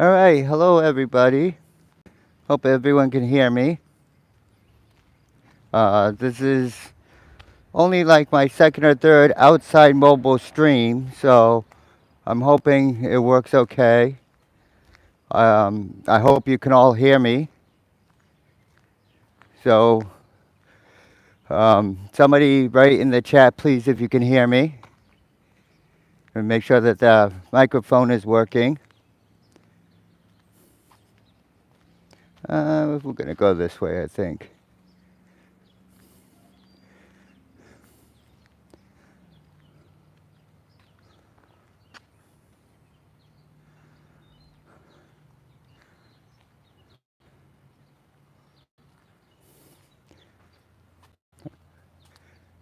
All right, hello everybody. Hope everyone can hear me. This is only like my second or third outside mobile stream, so I'm hoping it works okay. I hope you can all hear me. So, somebody write in the chat, please, if you can hear me, and make sure that the microphone is working. We're gonna go this way, I think.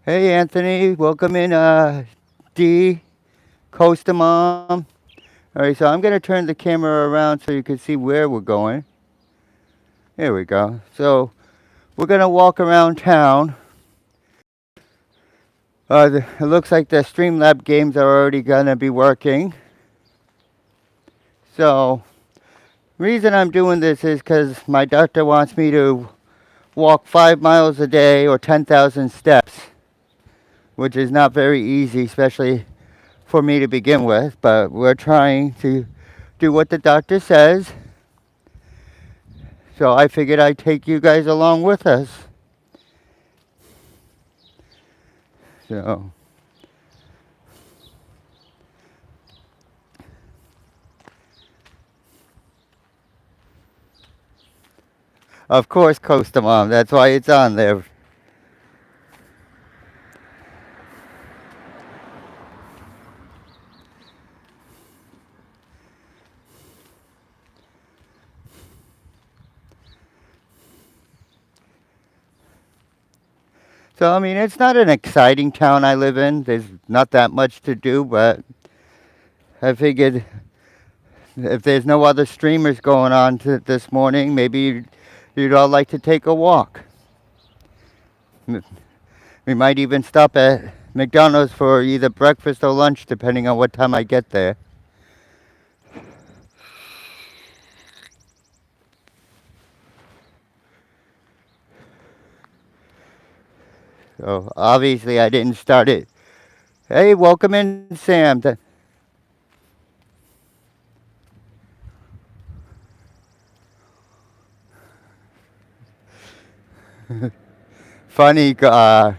Hey, Anthony, welcome in, D, Costa Mom. All right, so I'm going to turn the camera around so you can see where we're going. There we go. So we're going to walk around town. It looks like the Streamlab games are already going to be working. So the reason I'm doing this is because my doctor wants me to walk 5 miles a day or 10,000 steps, which is not very easy, especially for me to begin with. But we're trying to do what the doctor says. So I figured I'd take you guys along with us. So, of course, Costa Mom. That's why it's on there. So, I mean, it's not an exciting town I live in. There's not that much to do, but I figured if there's no other streamers going on this morning, maybe you'd all like to take a walk. We might even stop at McDonald's for either breakfast or lunch, depending on what time I get there. So, obviously, I didn't start it. Hey, welcome in, Sam. Funny, go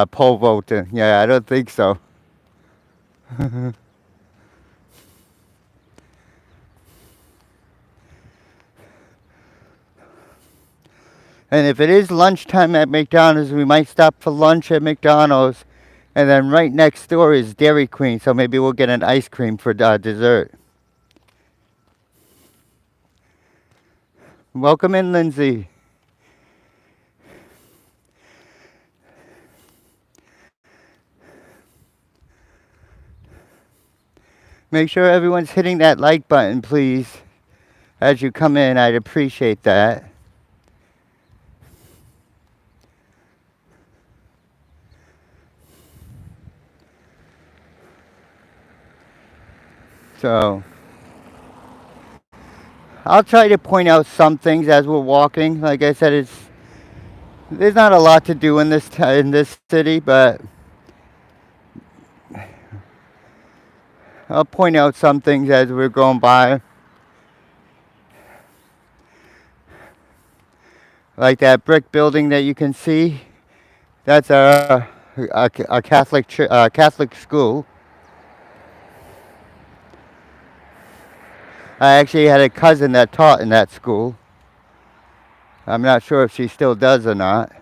poll voting. Yeah, I don't think so. And if it is lunchtime at McDonald's, we might stop for lunch at McDonald's. And then right next door is Dairy Queen, so maybe we'll get an ice cream for dessert. Welcome in, Lindsay. Make sure everyone's hitting that like button, please. As you come in, I'd appreciate that. So, I'll try to point out some things as we're walking. Like I said, there's not a lot to do in this city, but I'll point out some things as we're going by. Like that brick building that you can see, that's a Catholic school. I actually had a cousin that taught in that school. I'm not sure if she still does or not.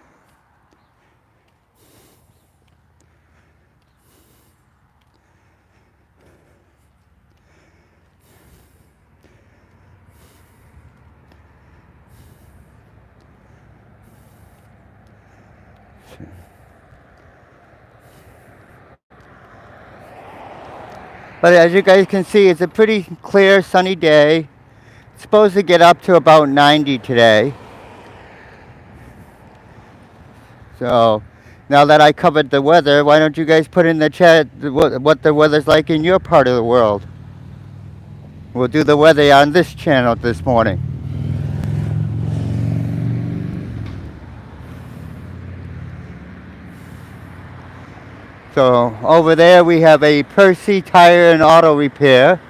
But as you guys can see, it's a pretty clear, sunny day. It's supposed to get up to about 90 today. So now that I covered the weather, why don't you guys put in the chat what the weather's like in your part of the world? We'll do the weather on this channel this morning. So over there we have a Percy Tire and Auto Repair.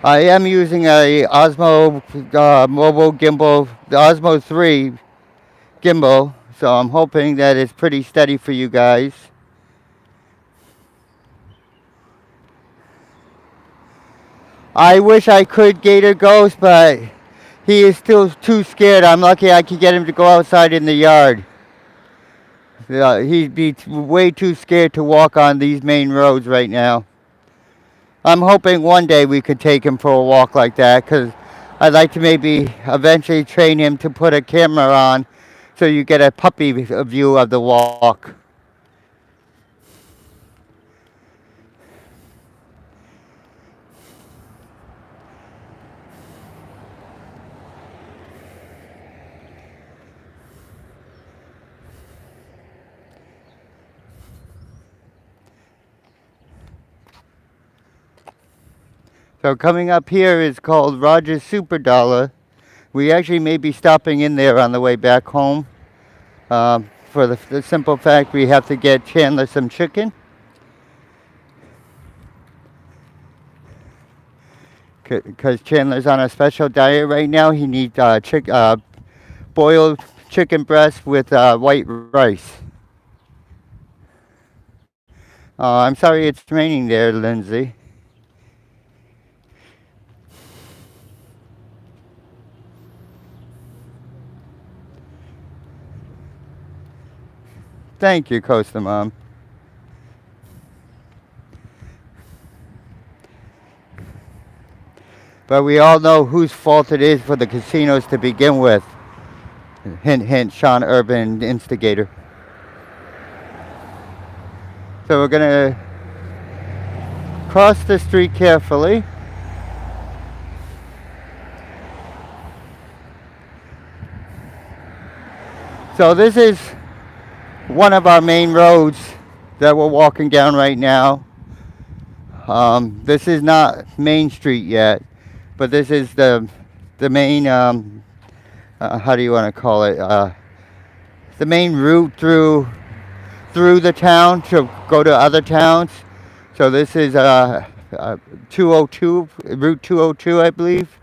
I am using a Osmo mobile gimbal, the Osmo 3 gimbal, so I'm hoping that it's pretty steady for you guys. I wish I could Gator Ghost, but he is still too scared. I'm lucky I could get him to go outside in the yard. He'd be way too scared to walk on these main roads right now. I'm hoping one day we could take him for a walk like that, because I'd like to maybe eventually train him to put a camera on so you get a puppy view of the walk. So coming up here is called Rogers Super Dollar. We actually may be stopping in there on the way back home. For the simple fact we have to get Chandler some chicken. Because Chandler's on a special diet right now. He needs boiled chicken breast with white rice. I'm sorry it's raining there, Lindsay. Thank you, Costa Mom. But we all know whose fault it is for the casinos to begin with. Hint, hint, Sean Urban, instigator. So we're going to cross the street carefully. So this is one of our main roads that we're walking down right now. This is not Main Street yet, but this is the main, how do you want to call it? The main route through the town to go to other towns. So this is 202, Route 202, I believe.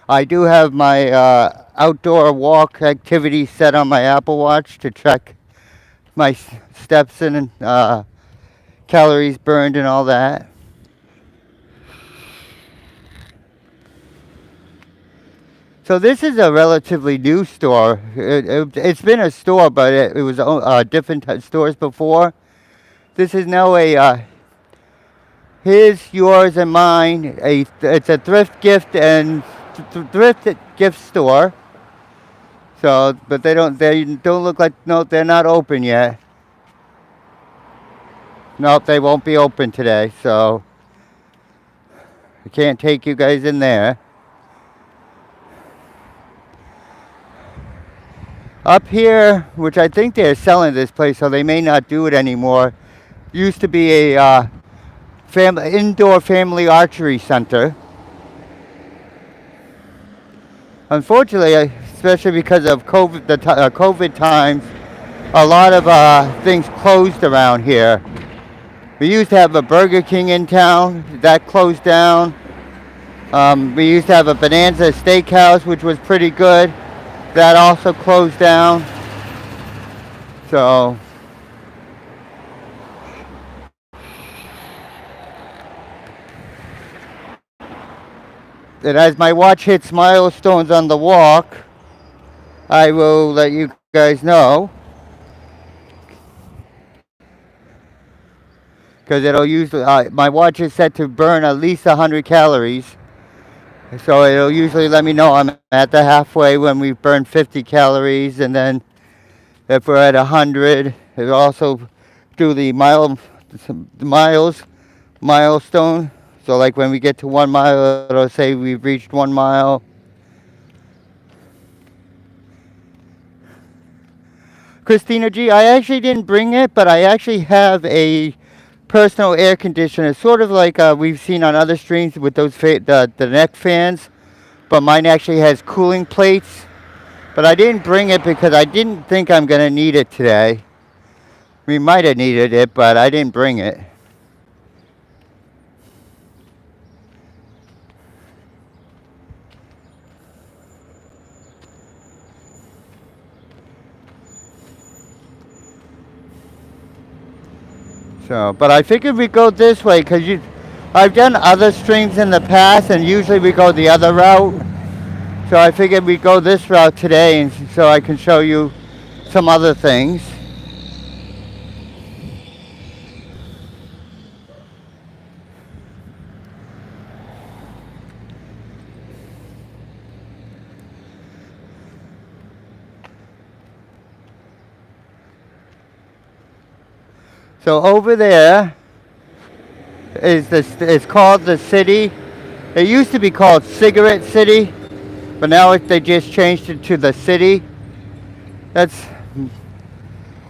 I do have my outdoor walk activity set on my Apple Watch to track my steps and calories burned and all that. So this is a relatively new store. It's been a store, but it was different stores before. This is now a his, yours, and mine. It's a thrift gift and thrift gift store. So, but they don't look like, no, they're not open yet. Nope, they won't be open today, so I can't take you guys in there. Up here, which I think they're selling this place, so they may not do it anymore, used to be a indoor family archery center. Unfortunately, especially because of COVID, COVID times, a lot of things closed around here. We used to have a Burger King in town, that closed down. We used to have a Bonanza Steakhouse, which was pretty good. That also closed down. So And as my watch hits milestones on the walk, I will let you guys know. Because it'll usually, my watch is set to burn at least 100 calories. So it'll usually let me know I'm at the halfway when we've burned 50 calories. And then if we're at 100, it'll also do the miles milestone. So like when we get to 1 mile, it'll say we've reached 1 mile. Christina G, I actually didn't bring it, but I actually have a personal air conditioner, sort of like we've seen on other streams with those the neck fans, but mine actually has cooling plates. But I didn't bring it because I didn't think I'm going to need it today. We might have needed it, but I didn't bring it. So, but I figured we go this way because I've done other streams in the past, and usually we go the other route. So I figured we go this route today, and so I can show you some other things. So over there is this. It's called the city. It used to be called Cigarette City, but now they just changed it to the city.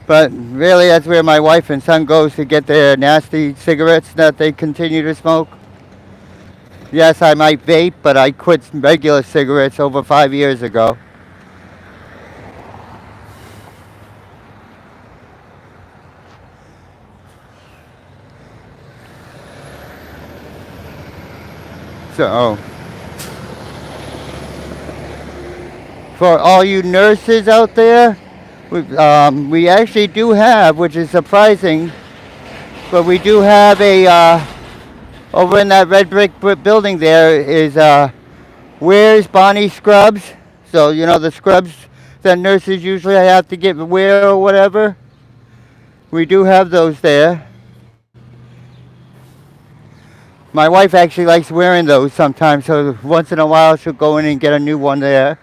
But really that's where my wife and son goes to get their nasty cigarettes that they continue to smoke. Yes, I might vape, but I quit regular cigarettes over 5 years ago. So, for all you nurses out there, we actually do have, which is surprising, but we do have over in that red brick building there is, where's Bonnie scrubs? So, you know, the scrubs that nurses usually have to get wear or whatever. We do have those there. My wife actually likes wearing those sometimes, so once in a while she'll go in and get a new one there.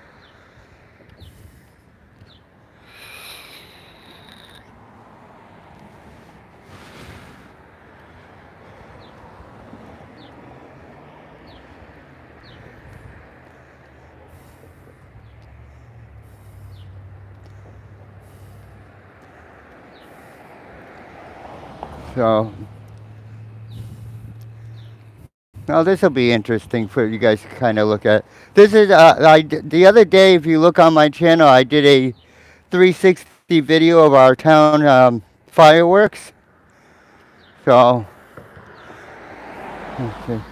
So, now this will be interesting for you guys to kind of look at. This is the other day, if you look on my channel, I did a 360 video of our town fireworks. So, okay.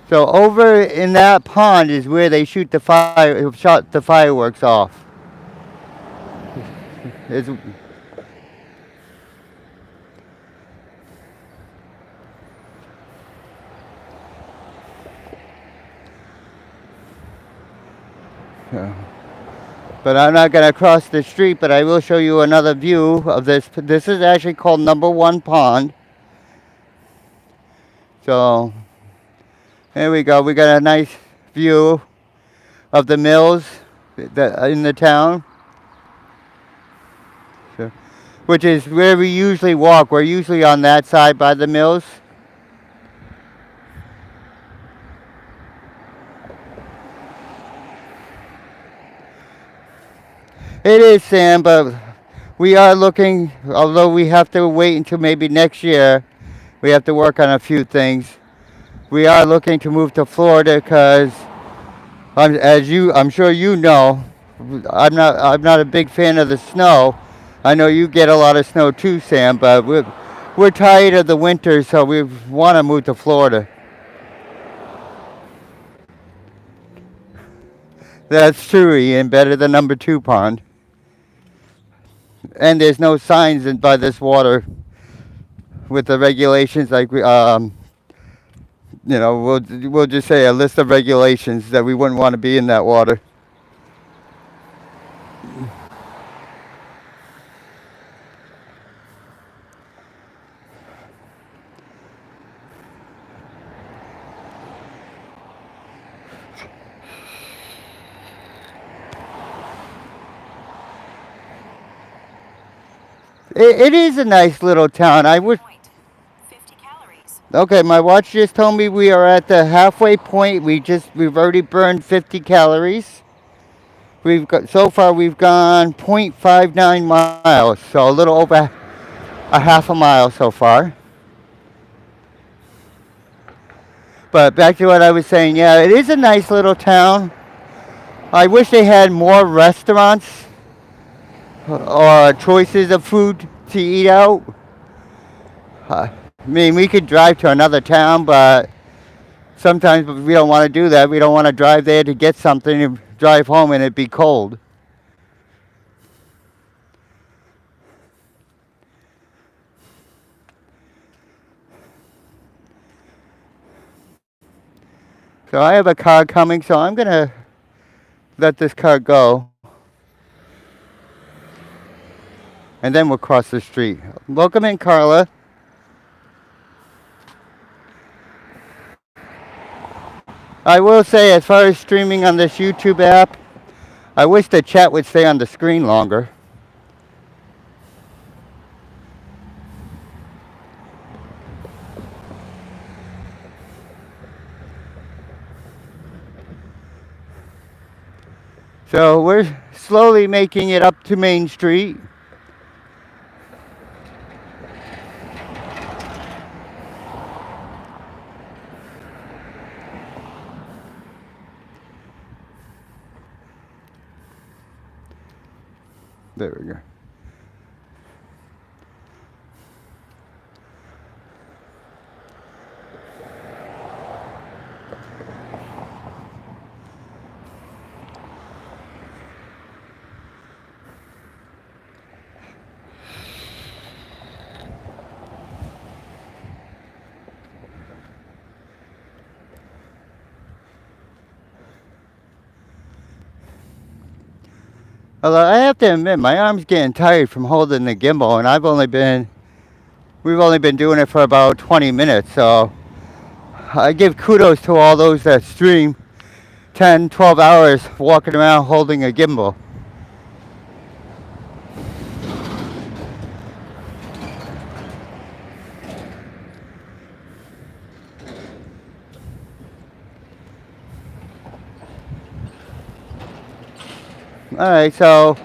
So over in that pond is where they shot the fireworks off. It's, but I'm not going to cross the street, but I will show you another view of this. This is actually called Number One Pond. So, there we go. We got a nice view of the mills in the town. So, which is where we usually walk. We're usually on that side by the mills. It is, Sam, but we are looking, although we have to wait until maybe next year, we have to work on a few things. We are looking to move to Florida because, I'm sure you know, I'm not a big fan of the snow. I know you get a lot of snow too, Sam, but we're tired of the winter, so we want to move to Florida. That's true, Ian. Better than Number Two Pond. And there's no signs by this water with the regulations like You know, we'll just say a list of regulations that we wouldn't want to be in that water. It is a nice little town. I wish. 50 calories. Okay, my watch just told me we are at the halfway point. We've already burned 50 calories. So far we've gone 0.59 miles, so a little over a half a mile so far. But back to what I was saying, yeah, it is a nice little town. I wish they had more restaurants or choices of food to eat out. I mean, we could drive to another town, but sometimes we don't want to do that. We don't want to drive there to get something and drive home and it be cold. So I have a car coming, so I'm going to let this car go. And then we'll cross the street. Welcome in, Carla. I will say, as far as streaming on this YouTube app, I wish the chat would stay on the screen longer. So we're slowly making it up to Main Street. There we go. Although I have to admit, my arm's getting tired from holding the gimbal, and we've only been doing it for about 20 minutes, so I give kudos to all those that stream 10, 12 hours walking around holding a gimbal. Alright, so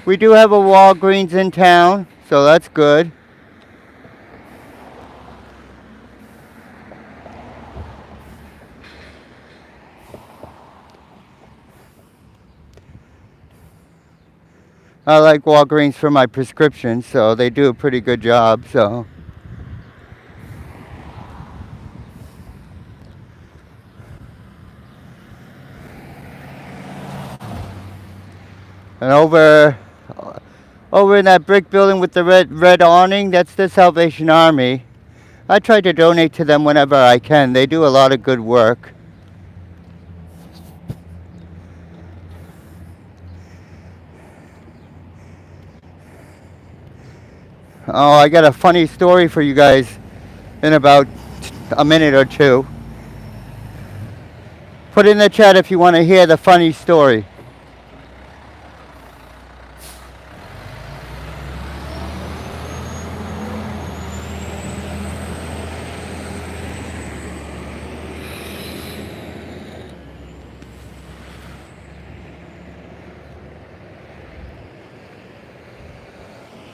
we do have a Walgreens in town, so that's good. I like Walgreens for my prescriptions, so they do a pretty good job, so. And over in that brick building with the red awning, that's the Salvation Army. I try to donate to them whenever I can. They do a lot of good work. Oh, I got a funny story for you guys in about a minute or two. Put in the chat if you want to hear the funny story.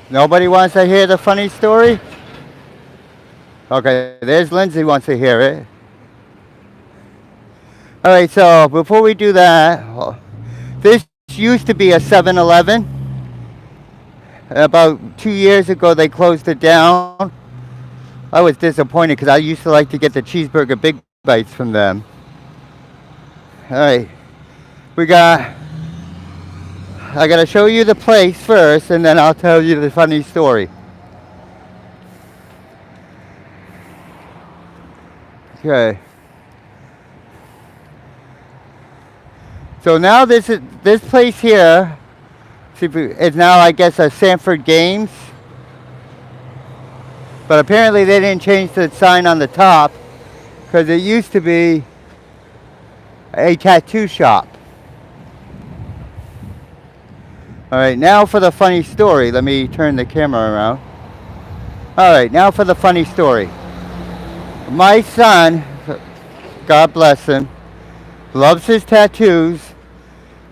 Nobody wants to hear the funny story? Okay, there's Lindsay wants to hear it. Alright, so before we do that, this used to be a 7-Eleven. About 2 years ago they closed it down. I was disappointed because I used to like to get the cheeseburger big bites from them. Alright, I gotta show you the place first, and then I'll tell you the funny story. Okay. So now this place here. See, it's now I guess a Sanford Games, but apparently they didn't change the sign on the top because it used to be a tattoo shop. All right, now for the funny story. Let me turn the camera around. All right, now for the funny story. My son, God bless him, loves his tattoos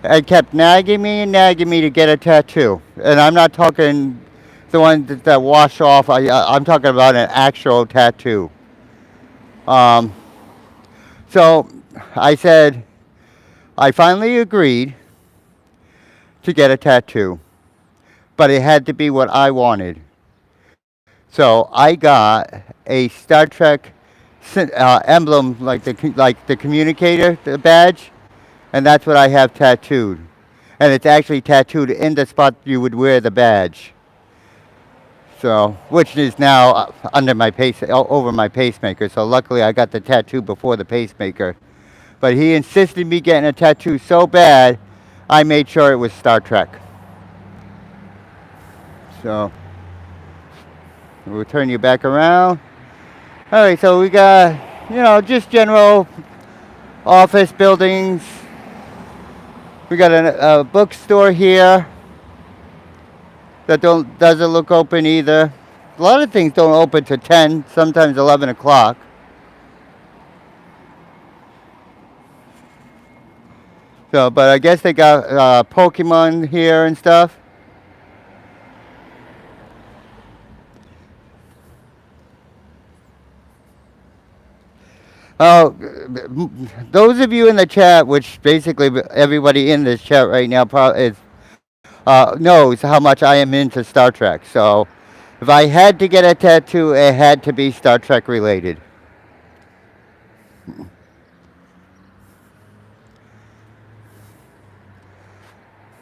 and kept nagging me to get a tattoo. And I'm not talking the one that wash off. I'm talking about an actual tattoo. Um, so I said, I finally agreed to get a tattoo, but it had to be what I wanted. So I got a Star Trek emblem, like the communicator the badge, and that's what I have tattooed. And it's actually tattooed in the spot you would wear the badge. So, which is now under my over my pacemaker. So luckily I got the tattoo before the pacemaker. But he insisted me getting a tattoo so bad, I made sure it was Star Trek. So we'll turn you back around. All right, so we got, just general office buildings. We got a bookstore here that doesn't look open either. A lot of things don't open till 10, sometimes 11 o'clock. So, but I guess they got Pokemon here and stuff. Oh, those of you in the chat, which basically everybody in this chat right now probably knows how much I am into Star Trek. So, if I had to get a tattoo, it had to be Star Trek related.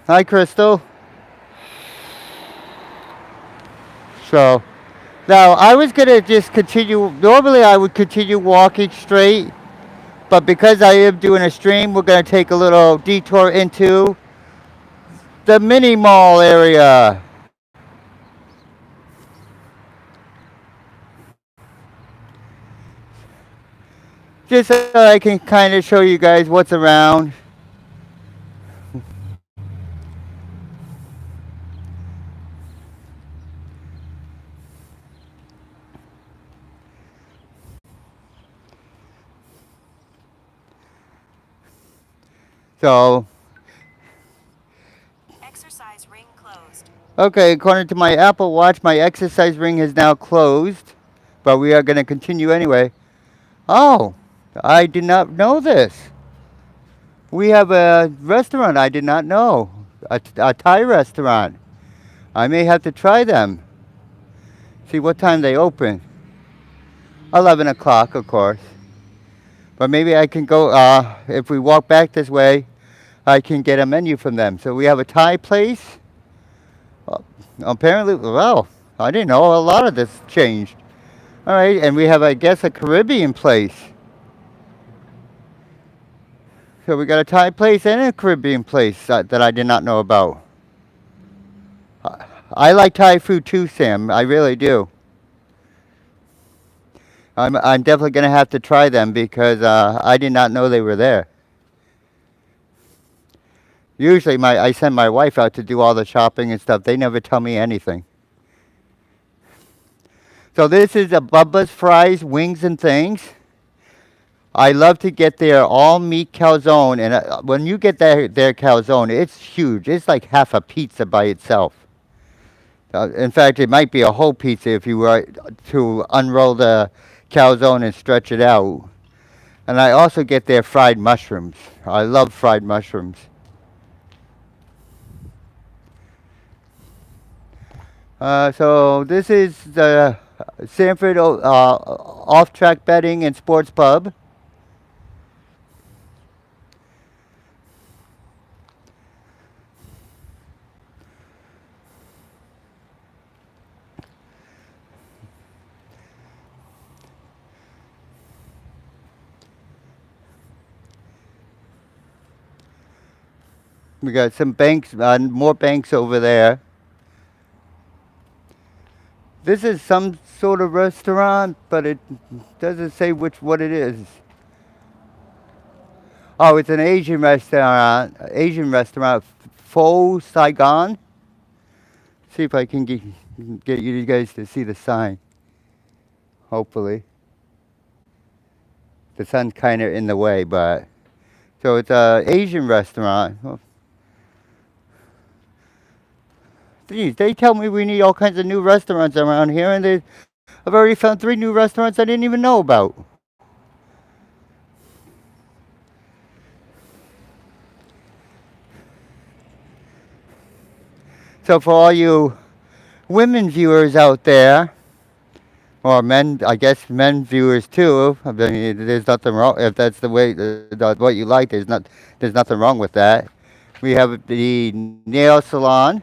Hi, Crystal. So, now I was gonna just continue. Normally, I would continue walking straight, but because I am doing a stream, we're gonna take a little detour into the mini mall area. Just so I can kind of show you guys what's around. So, Exercise ring closed. okay, according to my Apple Watch, my exercise ring is now closed, but we are going to continue anyway. Oh, I did not know this. We have a restaurant I did not know, a Thai restaurant. I may have to try them. See what time they open. 11 o'clock, of course. But maybe I can go, if we walk back this way, I can get a menu from them. So we have a Thai place. Apparently, well, I didn't know a lot of this changed. All right, and we have, I guess, a Caribbean place. So we got a Thai place and a Caribbean place that I did not know about. I like Thai food too, Sam. I really do. I'm definitely going to have to try them because I did not know they were there. Usually I send my wife out to do all the shopping and stuff. They never tell me anything. So this is a Bubba's Fries, Wings and Things. I love to get their all-meat calzone. And when you get their calzone, it's huge. It's like half a pizza by itself. In fact, it might be a whole pizza if you were to unroll the calzone and stretch it out. And I also get their fried mushrooms. I love fried mushrooms. So this is the Sanford off-track betting and sports pub. We got some banks, more banks over there. This is some sort of restaurant, but it doesn't say what it is. Oh, it's an Asian restaurant. Asian restaurant, Faux Saigon. See if I can get you guys to see the sign. Hopefully, the sun's kind of in the way, but so it's a Asian restaurant. Well, geez, they tell me we need all kinds of new restaurants around here, and I've already found 3 new restaurants I didn't even know about. So for all you women viewers out there, or men, I guess men viewers too. I mean, there's nothing wrong if that's the way what you like. There's nothing wrong with that. We have the nail salon.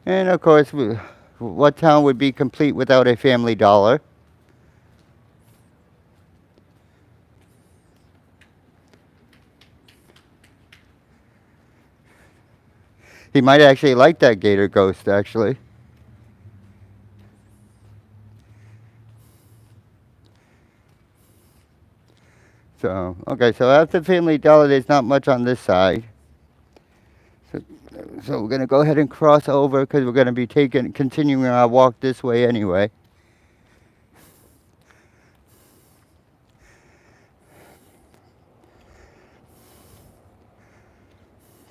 And of course, what town would be complete without a Family Dollar? He might actually like that gator ghost, actually. So, okay, so after Family Dollar, there's not much on this side. So, so we're going to go ahead and cross over because we're going to be continuing our walk this way anyway.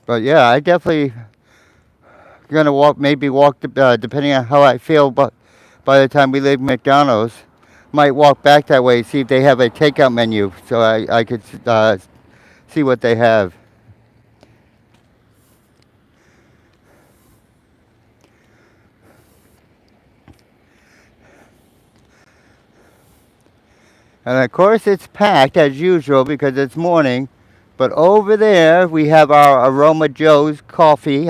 But yeah, I definitely gonna maybe walk, depending on how I feel. But by the time we leave McDonald's, might walk back that way, see if they have a takeout menu, so I could see what they have. And of course, it's packed as usual because it's morning. But over there, we have our Aroma Joe's coffee.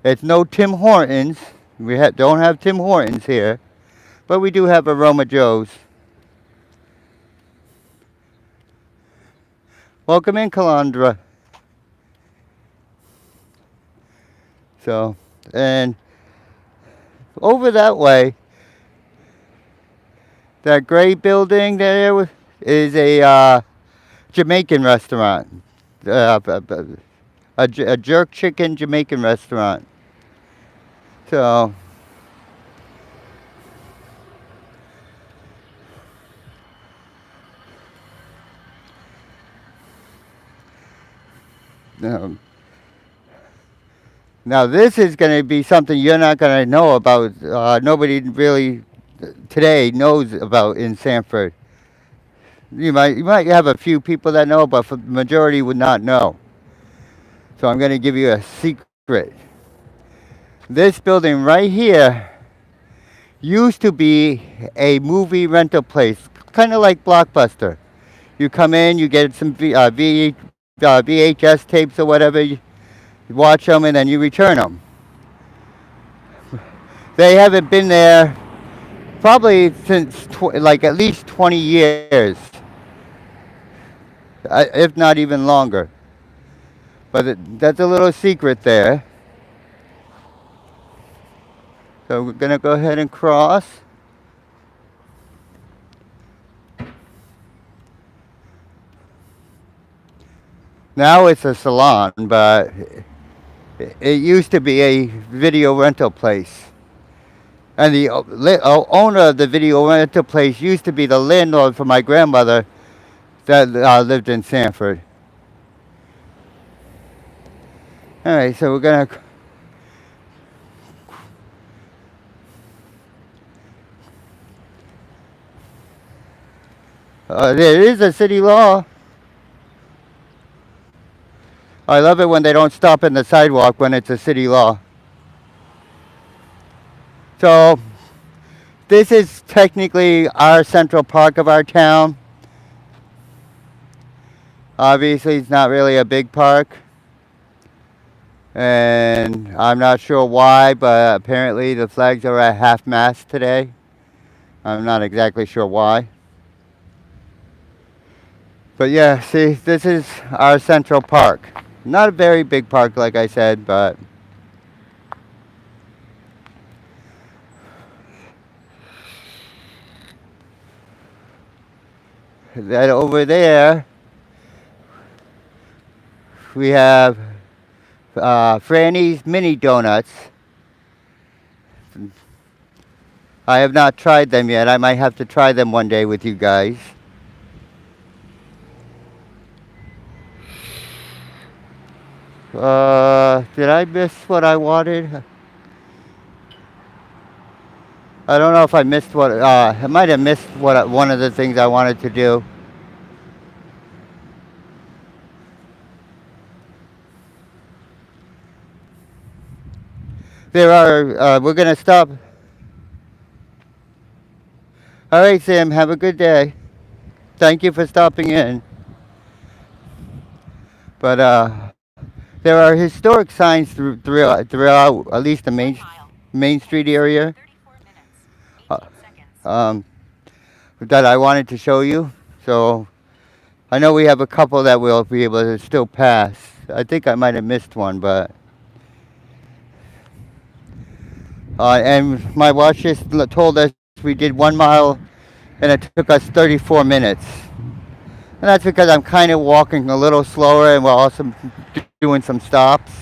It's no Tim Hortons. We don't have Tim Hortons here, but we do have Aroma Joe's. Welcome in, Calandra. So, and over that way, that gray building there is a Jamaican restaurant, a jerk chicken Jamaican restaurant. So, now this is going to be something you're not going to know about. Nobody really today knows about in Sanford. You might have a few people that know, but the majority would not know. So I'm going to give you a secret. This building right here used to be a movie rental place, kind of like Blockbuster. You come in, you get some VHS tapes or whatever, you watch them, and then you return them. They haven't been there probably since like at least 20 years, if not even longer. But that's a little secret there. So we're going to go ahead and cross. Now it's a salon, but it used to be a video rental place. And the owner of the video rental place used to be the landlord for my grandmother that lived in Sanford. All right, so we're going to... there is a city law. I love it when they don't stop in the sidewalk when it's a city law. So this is technically our central park of our town. Obviously, it's not really a big park. And I'm not sure why, but apparently the flags are at half-mast today. I'm not exactly sure why. But yeah, see, this is our Central Park. Not a very big park, like I said, but that over there we have Franny's Mini Donuts. I have not tried them yet. I might have to try them one day with you guys. Did I miss what I wanted? I don't know if I missed what. I might have missed one of the things I wanted to do. There are. We're gonna stop. All right, Sam. Have a good day. Thank you for stopping in. But there are historic signs throughout at least the 1 mile. Main Street area 34 minutes. uh, 18 seconds. um, that I wanted to show you. So I know we have a couple that we'll be able to still pass. I think I might have missed one, but and my watch just told us we did 1 mile and it took us 34 minutes. And that's because I'm kind of walking a little slower and we're also doing some stops.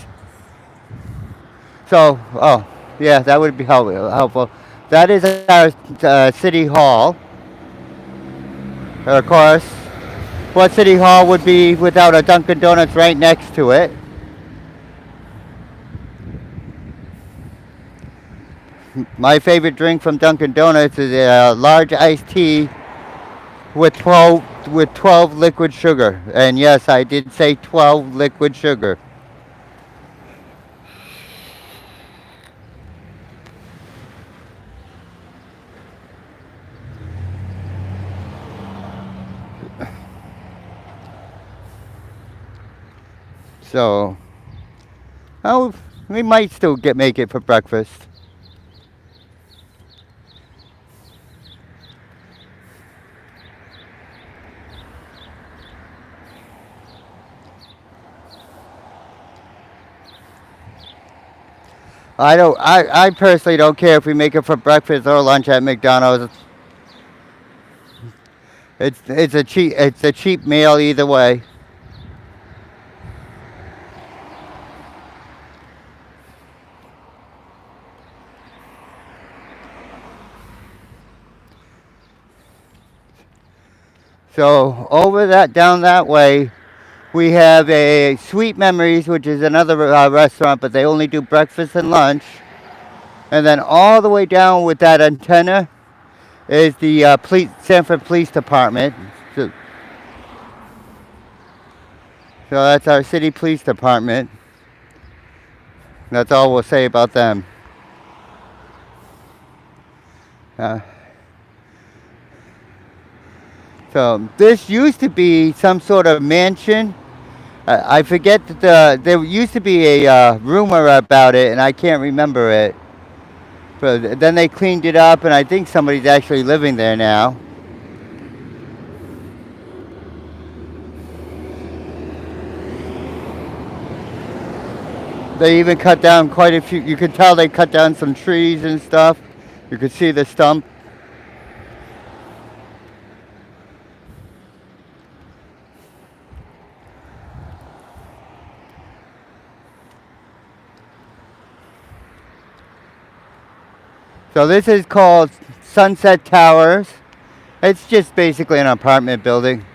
So, oh, yeah, that would be helpful. That is our city hall. Of course, what city hall would be without a Dunkin' Donuts right next to it? My favorite drink from Dunkin' Donuts is a large iced tea with 12 liquid sugar. And yes, I did say 12 liquid sugar. So, oh, we might still make it for breakfast. I personally don't care if we make it for breakfast or lunch at McDonald's. It's a cheap meal either way. So over that down that way, we have a Sweet Memories, which is another restaurant, but they only do breakfast and lunch. And then all the way down with that antenna is the Sanford Police Department. So, so that's our city police department. That's all we'll say about them. Uh, so this used to be some sort of mansion. I forget that there used to be a rumor about it, and I can't remember it. But then they cleaned it up, and I think somebody's actually living there now. They even cut down quite a few. You could tell they cut down some trees and stuff. You could see the stump. So this is called Sunset Towers. It's just basically an apartment building.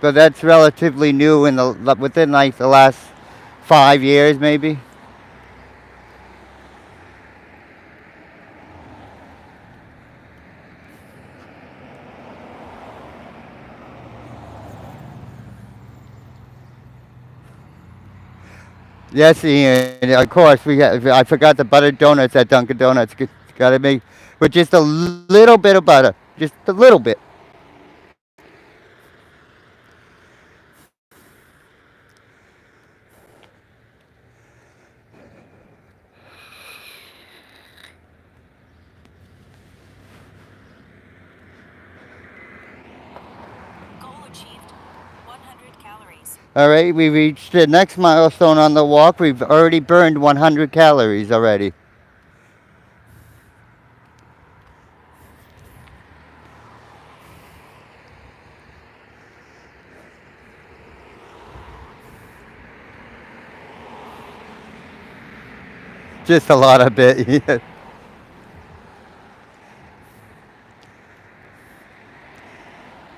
But that's relatively new within like the last 5 years maybe. Yes, Ian. Of course, I forgot the buttered donuts at Dunkin' Donuts. Got to make with just a little bit of butter, just a little bit. Goal achieved. All right, we reached the next milestone on the walk. We've already burned 100 calories already. Just a lot of it.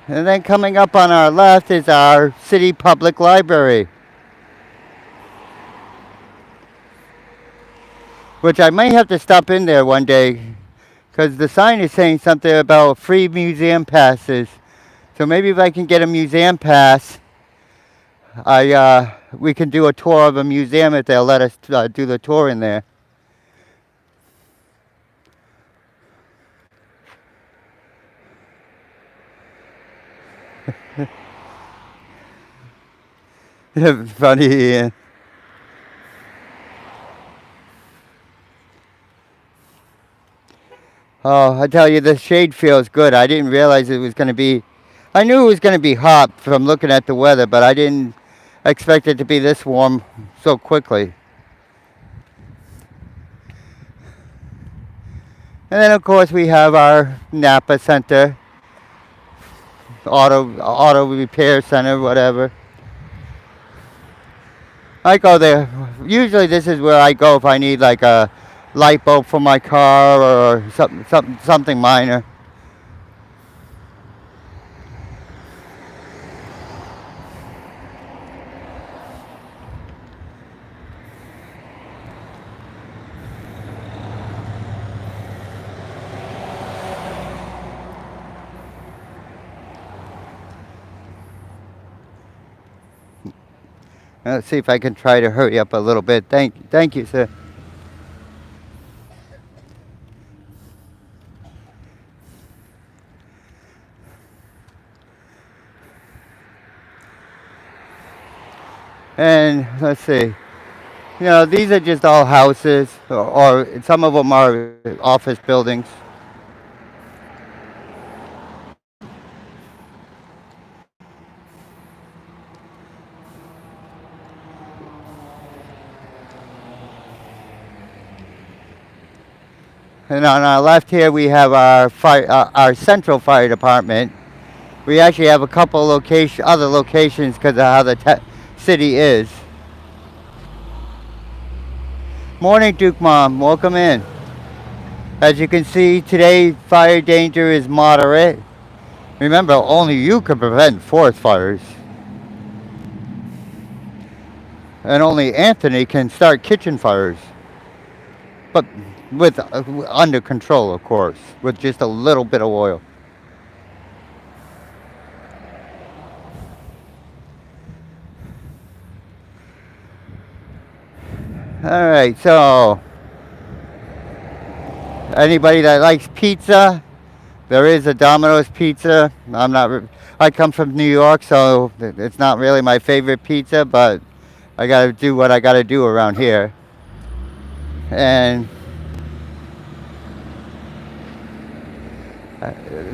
And then coming up on our left is our city public library, which I may have to stop in there one day because the sign is saying something about free museum passes. So maybe if I can get a museum pass, we can do a tour of a museum if they'll let us do the tour in there. Funny, Ian. Oh, I tell you, the shade feels good. I didn't realize it was going to be. I knew it was going to be hot from looking at the weather, but I didn't expect it to be this warm so quickly. And then, of course, we have our Napa Center, auto repair center, whatever. I go there. Usually, this is where I go if I need like a light bulb for my car or something minor. Let's see if I can try to hurry up a little bit. Thank you, sir. And let's see. These are just all houses, or some of them are office buildings. And on our left here, we have our central fire department. We actually have a couple other locations because of how the city is. Morning, Duke Mom. Welcome in. As you can see, today fire danger is moderate. Remember, only you can prevent forest fires. And only Anthony can start kitchen fires. But with under control, of course, with just a little bit of oil. All right, so anybody that likes pizza, there is a Domino's pizza. I come from New York, so it's not really my favorite pizza, but I got to do what I got to do around here. And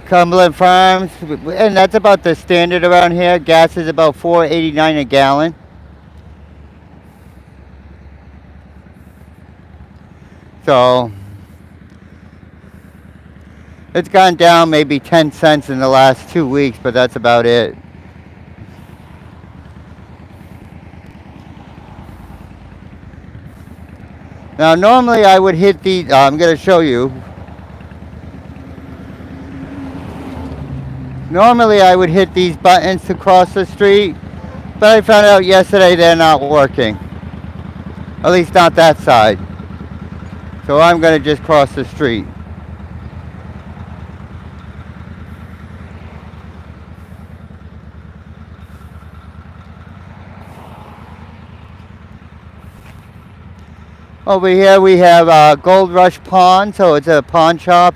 Cumberland Farms, and that's about the standard around here. Gas is about $4.89 a gallon. So it's gone down maybe 10 cents in the last 2 weeks, but that's about it. Now normally I would hit the, I'm going to show you. Normally I would hit these buttons to cross the street, but I found out yesterday they're not working. At least not that side. So I'm going to just cross the street. Over here we have Gold Rush Pawn, so it's a pawn shop.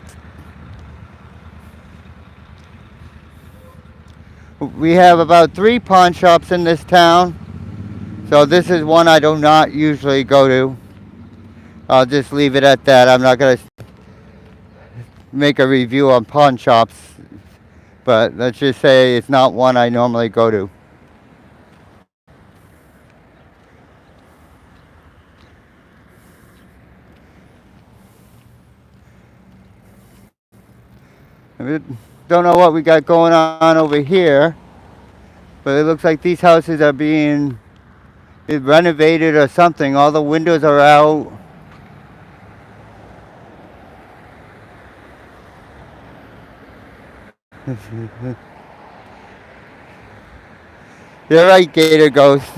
We have about 3 pawn shops in this town. So this is one I do not usually go to. I'll just leave it at that. I'm not going to make a review on pawn shops, but let's just say it's not one I normally go to. We don't know what we got going on over here, but it looks like these houses are being renovated or something. All the windows are out. You're right, Gator Ghost.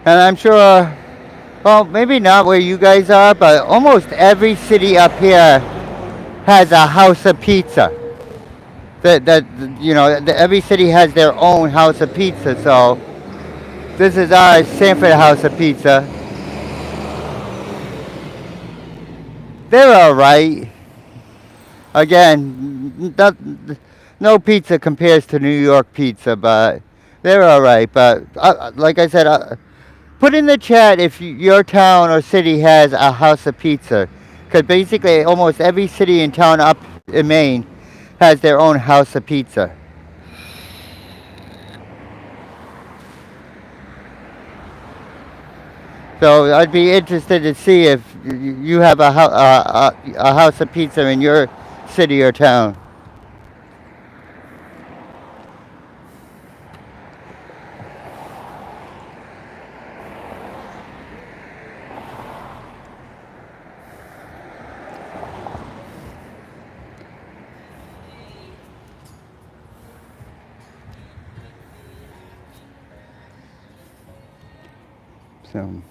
And I'm sure, well, maybe not where you guys are, but almost every city up here has a house of pizza. That every city has their own house of pizza. So this is our Sanford house of pizza. They're all right. Again, no pizza compares to New York pizza, but they're all right. But like I said, put in the chat if your town or city has a house of pizza, because basically almost every city and town up in Maine has their own house of pizza. So I'd be interested to see if you have a house of pizza in your city or town. So.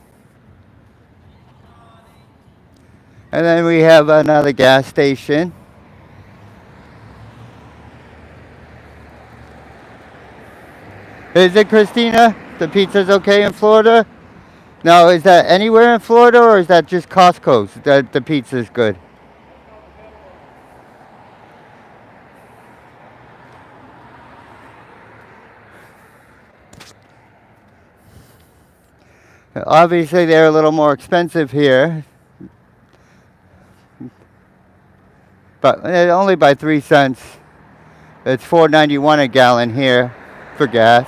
And then we have another gas station. Is it, Christina? The pizza's okay in Florida? Now, is that anywhere in Florida or is that just Costco's that the pizza's good? Obviously, they're a little more expensive here, but only by 3 cents. It's $4.91 a gallon here for gas.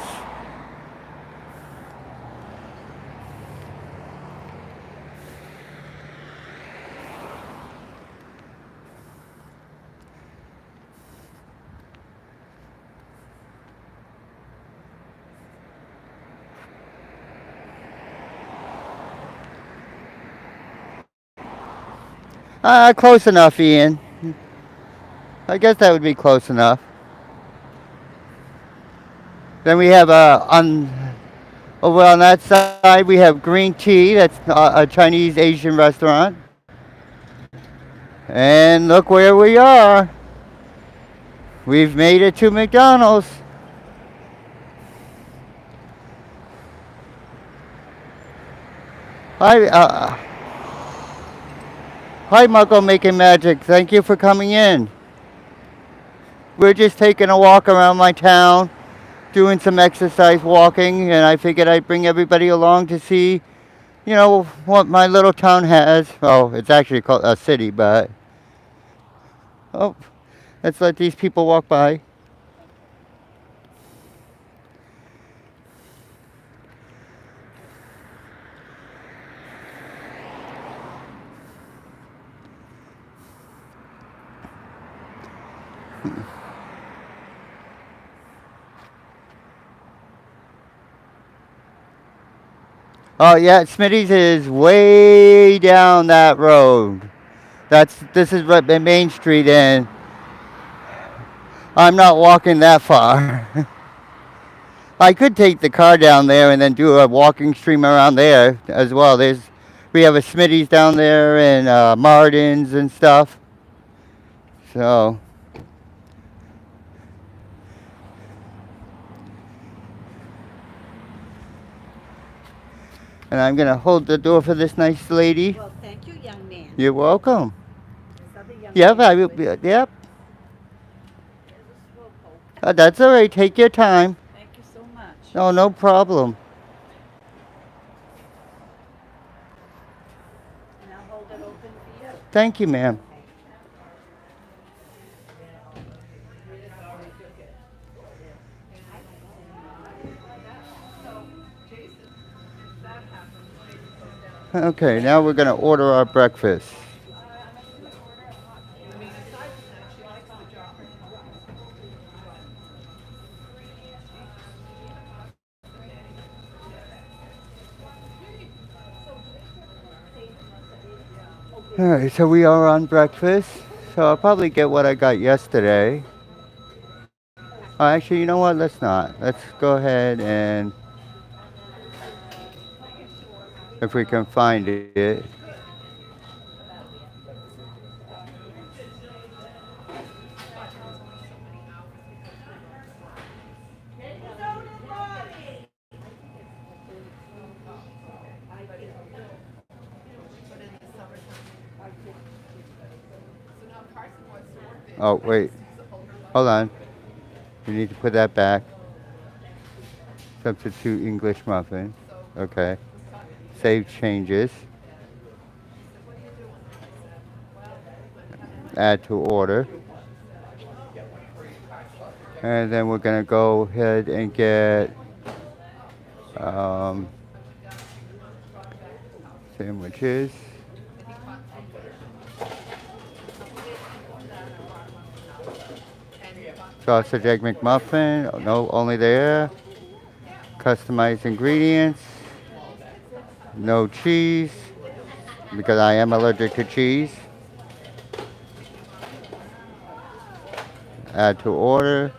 Close enough, Ian. I guess that would be close enough. Then we have over on that side we have Green Tea. That's a Chinese Asian restaurant. And look where we are. We've made it to McDonald's. Hi, hi, Muggle Making Magic. Thank you for coming in. We're just taking a walk around my town, doing some exercise walking, and I figured I'd bring everybody along to see, what my little town has. Oh, it's actually called a city, but oh, let's let these people walk by. Oh yeah, Smitty's is way down that road. This is what Main Street, and I'm not walking that far. I could take the car down there and then do a walking stream around there as well. We have a Smitty's down there and Martin's and stuff. So. And I'm going to hold the door for this nice lady. Well, thank you, young man. You're welcome. This other young Yep, man I will. is with you. Yep. There's a slowpoke. That's all right. Take your time. Thank you so much. Oh, no problem. And I'll hold it open for you. Thank you, ma'am. Okay, now we're gonna order our breakfast. Alright, so we are on breakfast. So I'll probably get what I got yesterday. Actually, you know what? Let's not. Let's go ahead and, if we can find it. Oh, wait. Hold on. You need to put that back. Substitute English muffin. Okay. Save changes. Add to order. And then we're going to go ahead and get um, sandwiches. Sausage egg McMuffin. Oh, no, only there. Customized ingredients. No cheese, because I am allergic to cheese. Add to order.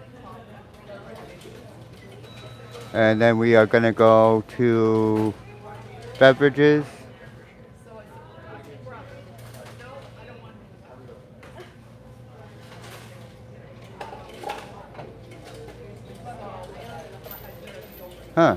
And then we are going to go to beverages. Huh.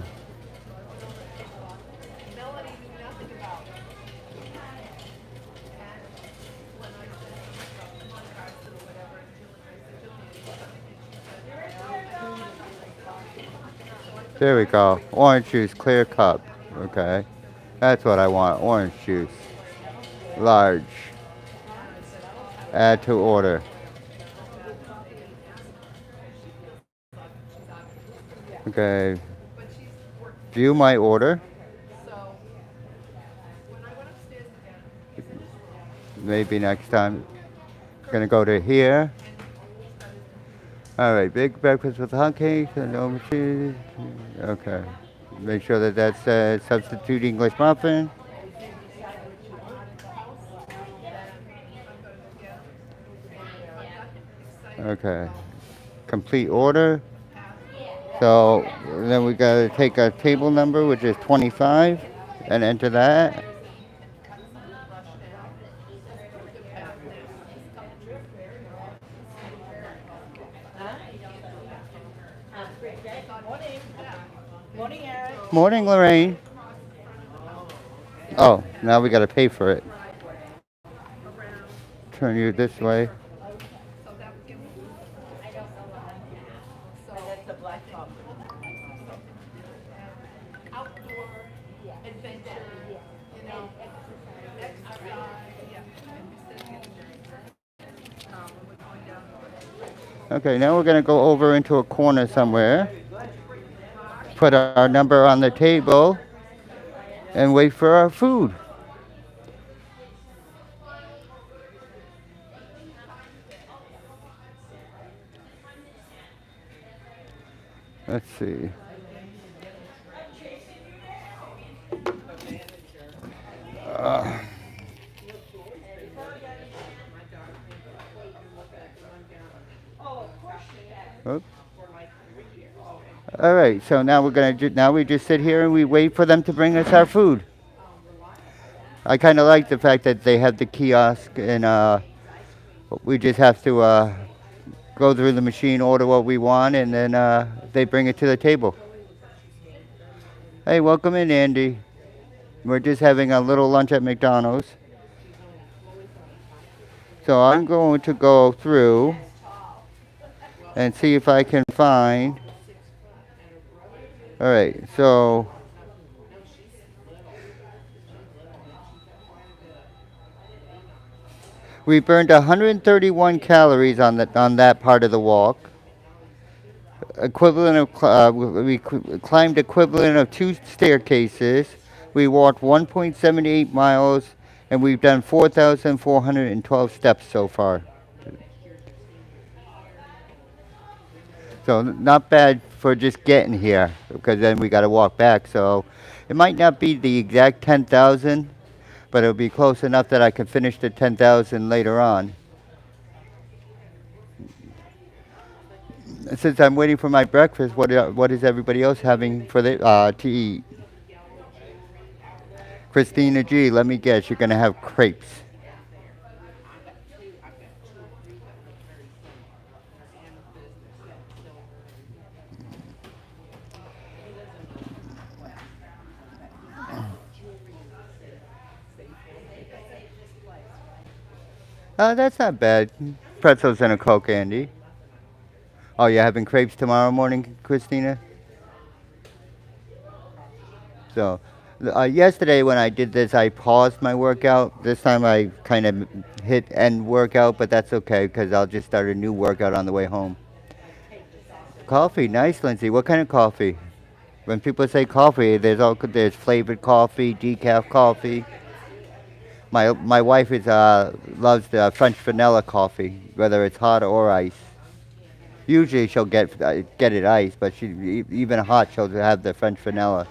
There we go. Orange juice, clear cup. Okay. That's what I want. Orange juice. Large. Add to order. Okay. View my order. Maybe next time. Gonna go to here. All right, big breakfast with hot cakes and no cheese. Okay. Make sure that that says substitute English muffin. Okay. Complete order. So then we gotta take a table number, which is 25, and enter that. Morning, Eric. Morning, Lorraine. Oh, now we gotta pay for it. Turn you this way. That's the black top. Okay, now we're gonna go over into a corner somewhere. Put our number on the table and wait for our food. Let's see. Oops. All right, so now we're gonna now we just sit here and we wait for them to bring us our food. I kind of like the fact that they have the kiosk and we just have to go through the machine, order what we want, and then they bring it to the table. Hey, welcome in, Andy. We're just having a little lunch at McDonald's. So I'm going to go through and see if I can find. All right, so we burned 131 calories on that part of the walk. Equivalent of we climbed equivalent of 2 staircases, We walked 1.78 miles, and we've done 4,412 steps so far. So not bad for just getting here, because then we got to walk back. So it might not be the exact 10,000, but it'll be close enough that I can finish the 10,000 later on. Since I'm waiting for my breakfast, what is everybody else having for the to eat? Christina G, let me guess, you're gonna have crepes. That's not bad. Pretzels and a Coke, Andy. Oh, you're having crepes tomorrow morning, Christina? So, yesterday when I did this, I paused my workout. This time I kind of hit end workout, but that's okay because I'll just start a new workout on the way home. Coffee, nice, Lindsay. What kind of coffee? When people say coffee, there's flavored coffee, decaf coffee. My wife is loves the French vanilla coffee, whether it's hot or ice. Usually she'll get it iced, but even hot she'll have the French vanilla.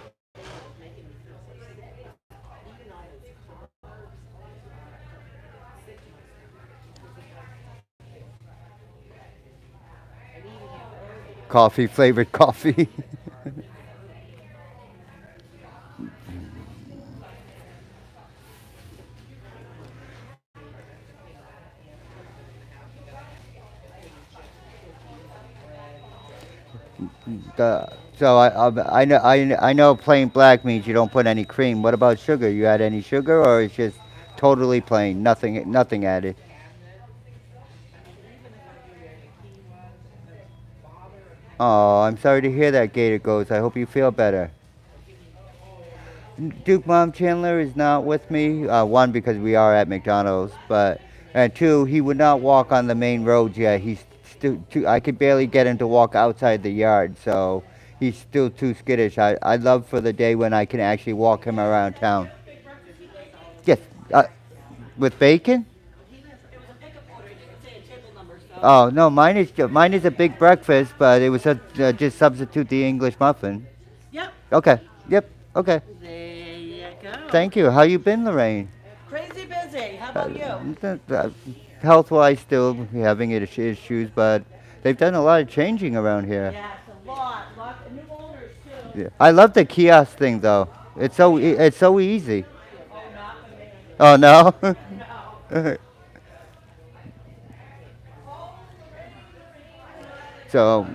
Coffee flavored coffee. So I know plain black means you don't put any cream. What about sugar? You add any sugar, or it's just totally plain, nothing added? Oh, I'm sorry to hear that, Gator Ghost. I hope you feel better. Duke Mom Chandler is not with me. One, because we are at McDonald's, but and two, he would not walk on the main roads yet. He's still too. I could barely get him to walk outside the yard, so he's still too skittish. I'd love for the day when I can actually walk him around town. Yes, with bacon. Oh no, mine is a big breakfast, but it was just substitute the English muffin. Yep, Okay. Yep. Okay. there you go. Thank you. How you been, Lorraine? Crazy busy. How about you? Health-wise, still having issues, but they've done a lot of changing around here. Yes, a lot of new owners too. Yeah. I love the kiosk thing, though. It's so easy. Oh, not for me. Oh no. No. So,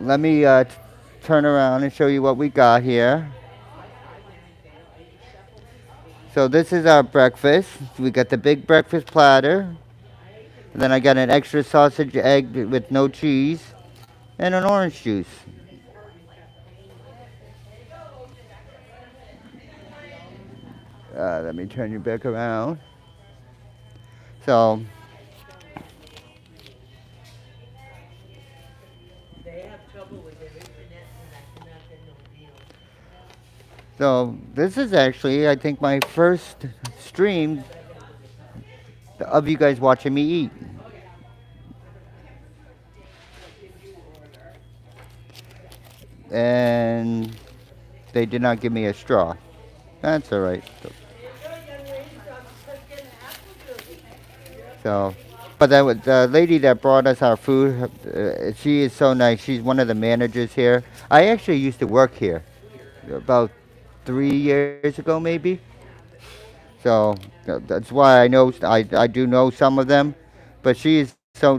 let me turn around and show you what we got here. So this is our breakfast. We got the big breakfast platter. And then I got an extra sausage egg with no cheese and an orange juice. Let me turn you back around. So, They have trouble with their internet and I cannot get no deal. so this is actually, I think, my first stream of you guys watching me eat. And they did not give me a straw. That's all right. So, but the lady that brought us our food, she is so nice. She's one of the managers here. I actually used to work here about 3 years ago, maybe. So that's why I do know some of them. But she is so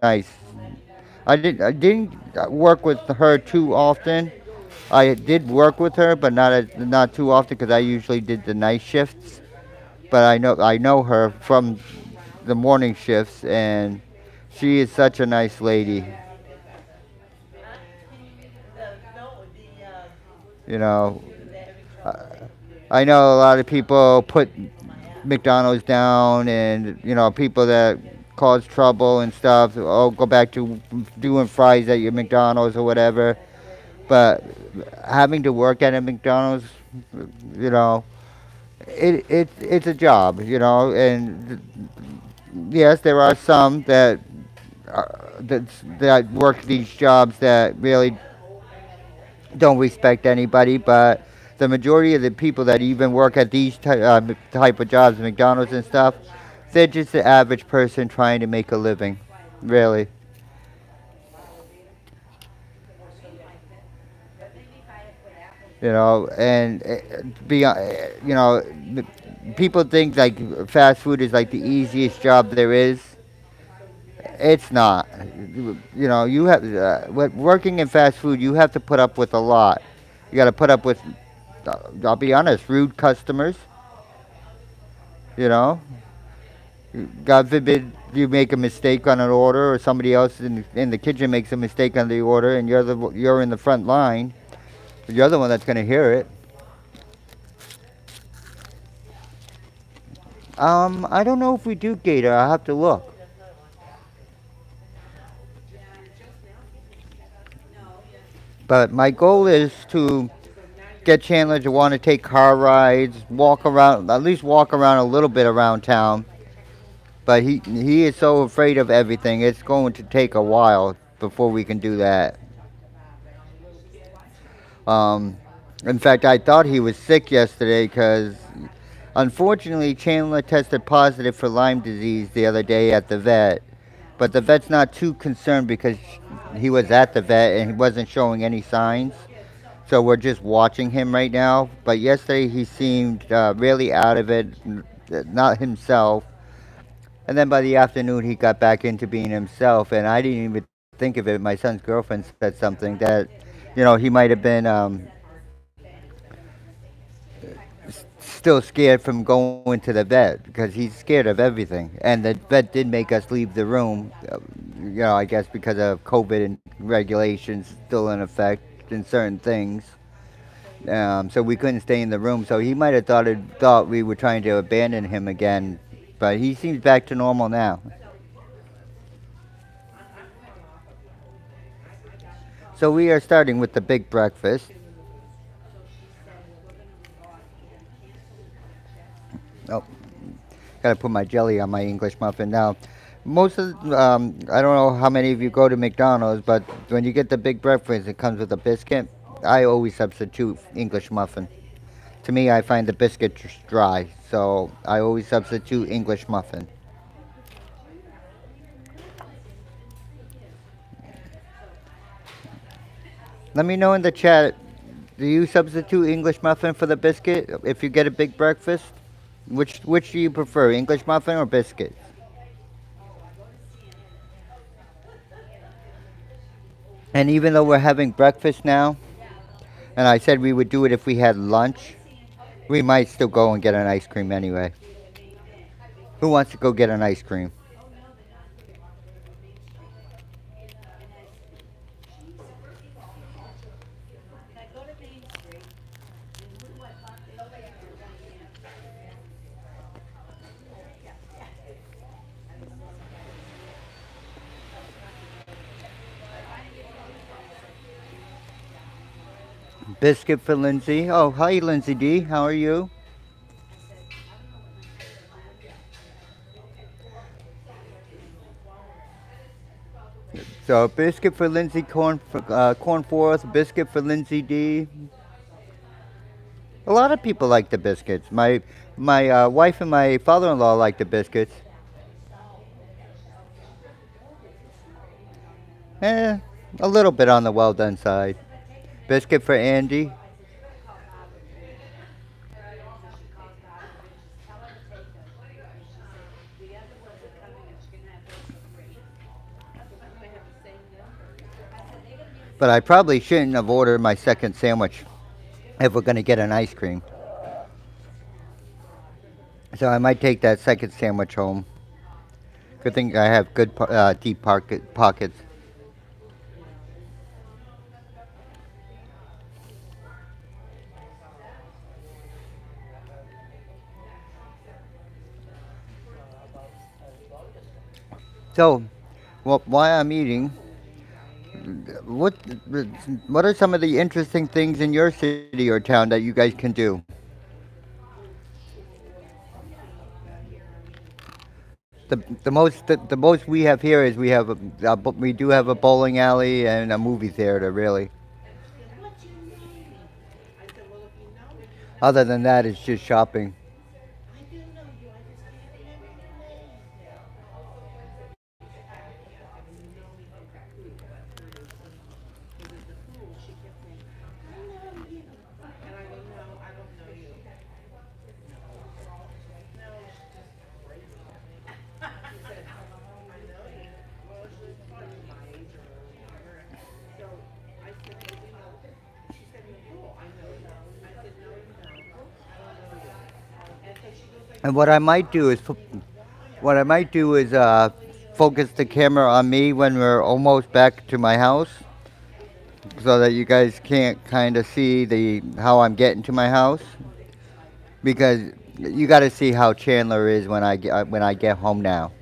nice. I didn't work with her too often. I did work with her, but not too often because I usually did the night shifts. But I know her from the morning shifts, and she is such a nice lady. No, the, You know, they're having I trouble. I know a lot of people put McDonald's down, and people that cause trouble and stuff. Oh, go back to doing fries at your McDonald's or whatever. But having to work at a McDonald's, you know, it's a job, you know, and yes, there are some that work these jobs that really don't respect anybody, but the majority of the people that even work at these type of jobs, McDonald's and stuff, they're just the average person trying to make a living, really. You know, and you know, people think like fast food is like the easiest job there is. It's not. You know, you have working in fast food. You have to put up with a lot. You got to put up with. I'll be honest, rude customers. You know, God forbid you make a mistake on an order, or somebody else in the kitchen makes a mistake on the order, and you're in the front line. You're the one that's going to hear it. I don't know if we do Gator. I have to look. But my goal is to get Chandler to want to take car rides, walk around, at least walk around a little bit around town. But he is so afraid of everything. It's going to take a while before we can do that. Um, in fact, I thought he was sick yesterday because, unfortunately, Chandler tested positive for Lyme disease the other day at the vet. But the vet's not too concerned because he was at the vet and he wasn't showing any signs. So we're just watching him right now. But yesterday he seemed really out of it, not himself. And then by the afternoon he got back into being himself. And I didn't even think of it. My son's girlfriend said something that, you know, he might have been still scared from going to the vet because he's scared of everything. And the vet did make us leave the room, you know, I guess because of COVID and regulations still in effect in certain things. So we couldn't stay in the room. So he might have thought we were trying to abandon him again, but he seems back to normal now. So we are starting with the big breakfast. Oh, gotta put my jelly on my English muffin now. I don't know how many of you go to McDonald's, but when you get the big breakfast, it comes with a biscuit. I always substitute English muffin. To me, I find the biscuit just dry, so I always substitute English muffin. Let me know in the chat. Do you substitute English muffin for the biscuit if you get a big breakfast? Which do you prefer, English muffin or biscuit? And even though we're having breakfast now, and I said we would do it if we had lunch, we might still go and get an ice cream anyway. Who wants to go get an ice cream? Biscuit for Lindsay. Oh, hi, Lindsay D. How are you? So, biscuit for Lindsay, corn fourth, biscuit for Lindsay D. A lot of people like the biscuits. My wife and my father-in-law like the biscuits. Eh, a little bit on the well done side. Biscuit for Andy. But I probably shouldn't have ordered my second sandwich if we're going to get an ice cream. So I might take that second sandwich home. Good thing I have good deep pockets. So, while I'm eating, what what are some of the interesting things in your city or town that you guys can do? The most we have here is we do have a bowling alley and a movie theater really. And she said, what's your name? I said, well, if you know me, you know Other me. than that, it's just shopping. I do know you. I just can't remember your name. And when you know me from the pool, because at the pool, she kept saying, I know you. And I go, no, I don't know you. No. No, she's just crazy. She said, I know you. Well, she was probably my age or younger. So I said, well, you know, she said in the pool, I know you. I said, no, you don't. I don't know you. And so she goes like And this, what I might do is focus the camera on me when we're almost back to my house, so that you guys can't kind of see the how I'm getting to my house, because you got to see how Chandler is when I get home now.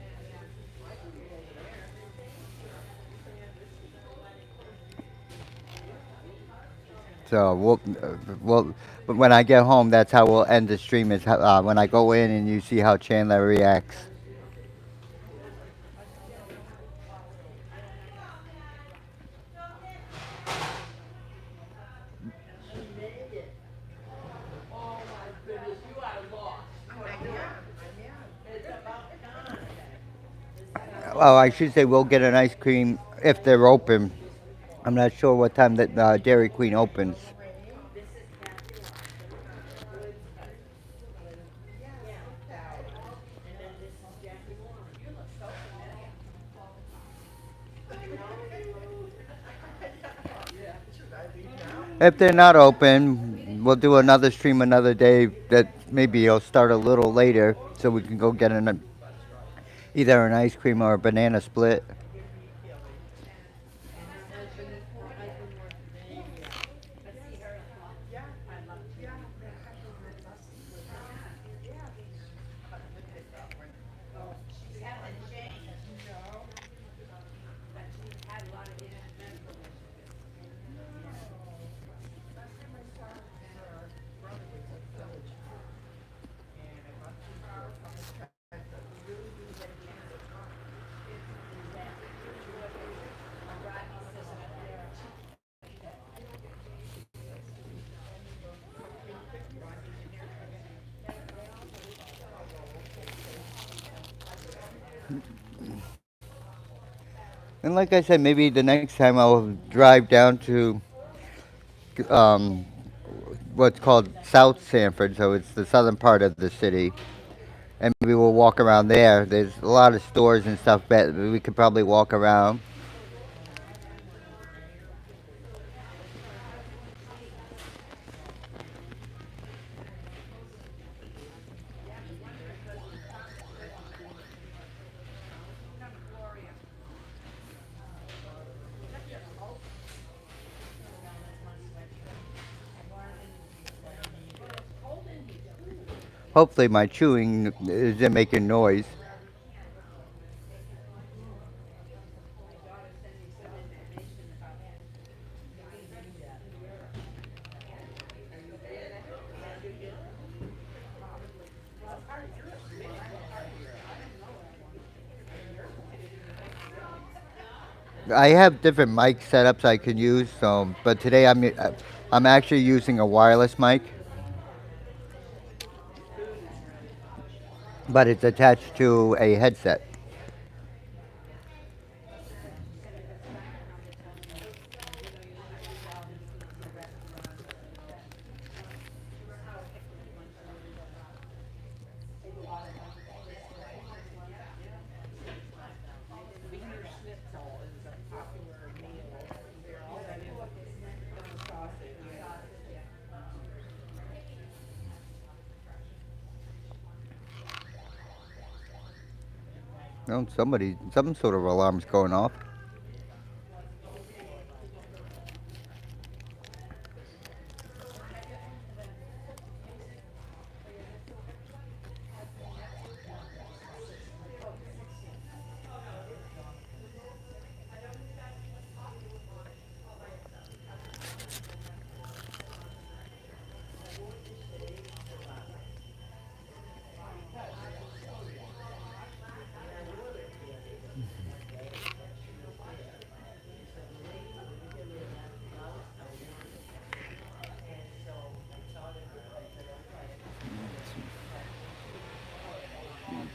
So but when I get home, that's how we'll end the stream. Is when I go in and you see how Chandler reacts. she made it. Oh my goodness, you are lost. I am. It's about time. It's about Well, I should say we'll get an ice cream if they're open. I'm not sure what time that Dairy Queen opens. yeah. And then this is Jackie Warren. You look so familiar. If they're not open, we'll do another stream another day. That maybe it'll start a little later, so we can go get either an ice cream or a banana split. And her husband works at Navy. And like I said, maybe the next time I'll drive down to um, what's called South Sanford, so it's the southern part of the city, and maybe we'll walk around there. There's a lot of stores and stuff, but we could probably walk around. Hopefully, my chewing isn't making noise. I have different mic setups I can use, so but today I'm actually using a wireless mic, but it's attached to a headset. Wiener Schnitzel is a popular meal. All that is sausage. No, some sort of alarm's going off.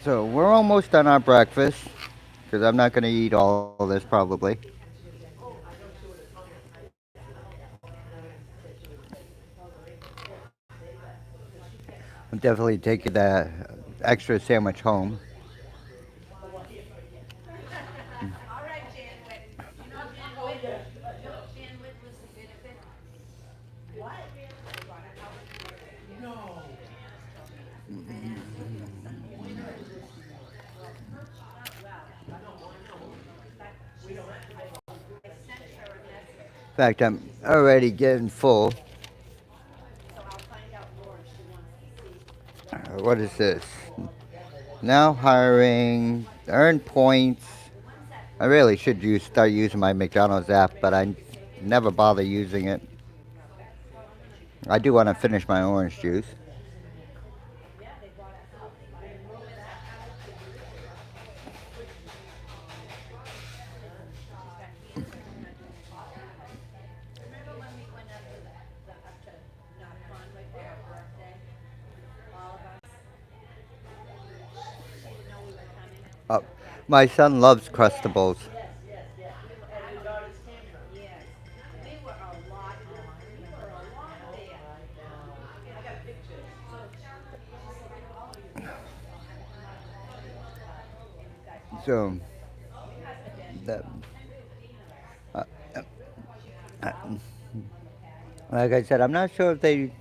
So we're almost done our breakfast because I'm not going to eat all this probably. I'm definitely taking that extra sandwich home. All right, Jan Witt. You know Jan Witt? Jan Witt lives in Benefit. What? They bought a house. No. Janice told me. Janice told me something. Well, but I sent her a message. In fact, I'm already getting full. So I'll find out more if she wants to see. What is this? Now hiring, earn points. I really should start using my McDonald's app, but I never bother using it. I do want to finish my orange juice. Yeah, they bought a house. They're moving that house. She's got cancer. She's not doing anything. Remember when we went up to North Conway for her birthday? All of us. She didn't know we were coming. Uh, Kathy. my son loves Crustables. We were out. Yes. We were a lot. We were a lot there. I got pictures. So she said, "Oh, you got So, you must have been." the, uh, uh, like I said, I'm not sure if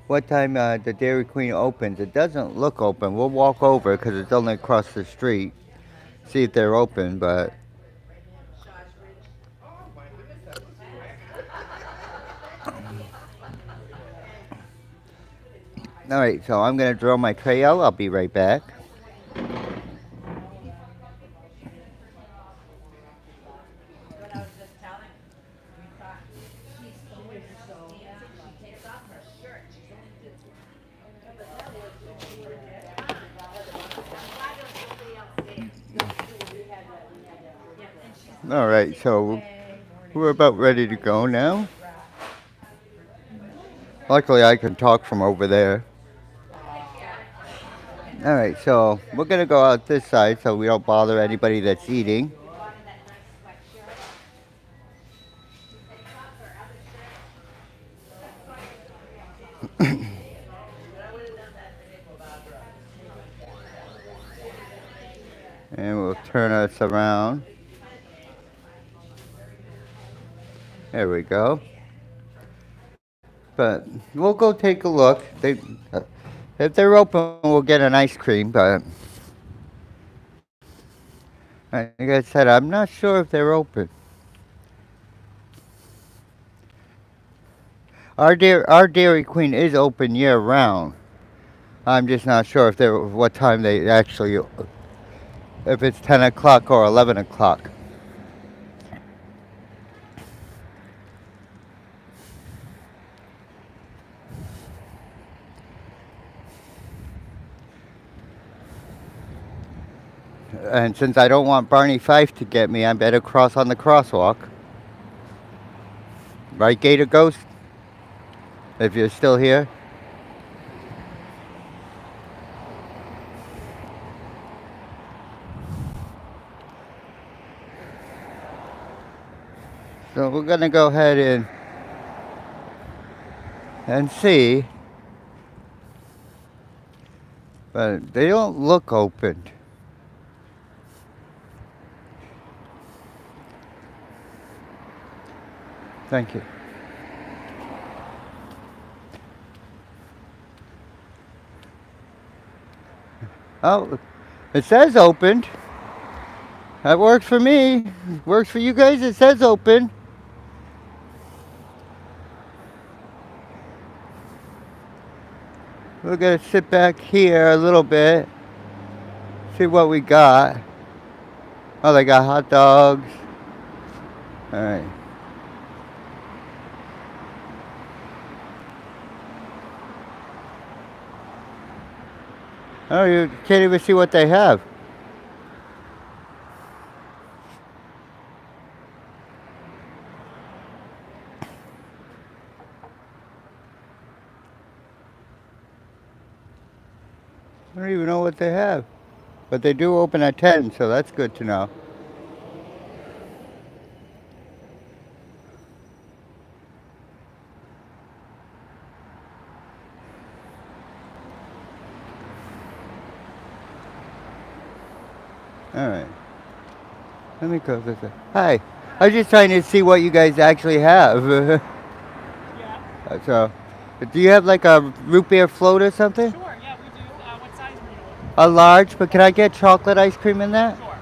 what time the Dairy Queen opens. It doesn't look open. We'll walk over because it's only across the street. See if they're open, but Shaw's all right. So I'm gonna draw my tray out. I'll be right back. What I was just telling her. We thought she's going to dancing. She takes off her shirt. She's only just. I'm glad there's somebody else there. Yeah, and she's All right. So we're about ready to go now. Luckily, I can talk from over there. All right. So we're gonna go out this side so we don't bother anybody that's eating. bought her that nice sweatshirt. She takes off her other shirt. And we'll turn us around. There we go. But we'll go take a look. Uh, if they're open, we'll get an ice cream. But like I said, I'm not sure if they're open. Our Dairy Queen is open year round. I'm just not sure if they're what time they actually, if it's 10 o'clock or 11 o'clock. And since I don't want Barney Fife to get me, I better cross on the crosswalk. Right, Gator Ghost? If you're still here. So we're gonna go ahead and see, but they don't look opened. Thank you. Oh, it says opened. That works for me. Works for you guys. It says open. We're gonna sit back here a little bit, see what we got. Oh, they got hot dogs. All right. Oh, you can't even see what they have. I don't even know what they have. But they do open at 10, so that's good to know. All right. Let me go this way. Hi. I was just trying to see what you guys actually have. Yeah. So, do you have like a root beer float or something? Sure, yeah, we do. What size were you looking A for? large, but can I get chocolate ice cream in that? Sure.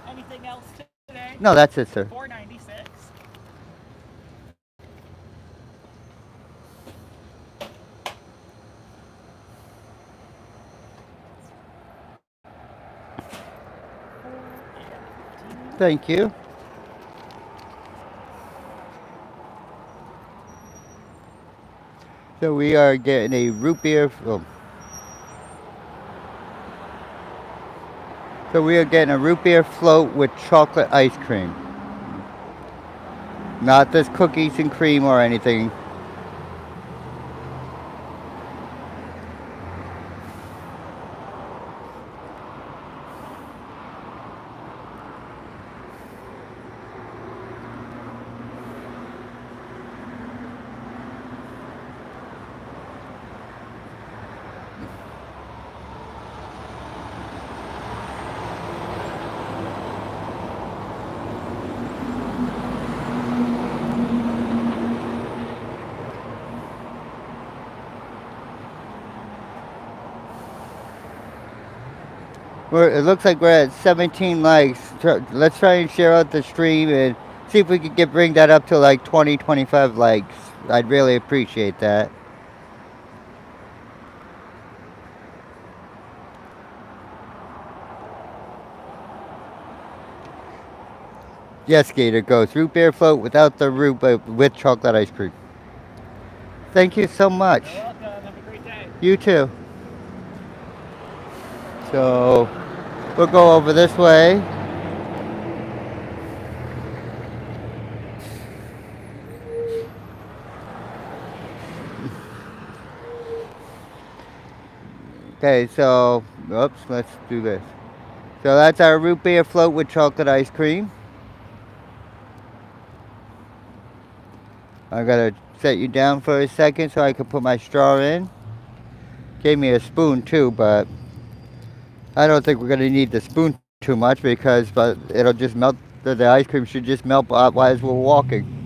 Anything else today? No, that's it, sir. 4.96. Thank you. So we are getting a root beer. Oh. So we are getting a root beer float with chocolate ice cream. Not this cookies and cream or anything. It looks like we're at 17 likes. Let's try and share out the stream and see if we could bring that up to like 20, 25 likes. I'd really appreciate that. Yes, Gator goes. Root beer float without the root, but with chocolate ice cream. Thank you so much. You're welcome. Have a great day. You too. So we'll go over this way. Okay, so, oops, let's do this. So that's our root beer float with chocolate ice cream. I gotta set you down for a second so I can put my straw in. Gave me a spoon too, but I don't think we're gonna need the spoon too much because it'll just melt. The ice cream should just melt while as we're walking.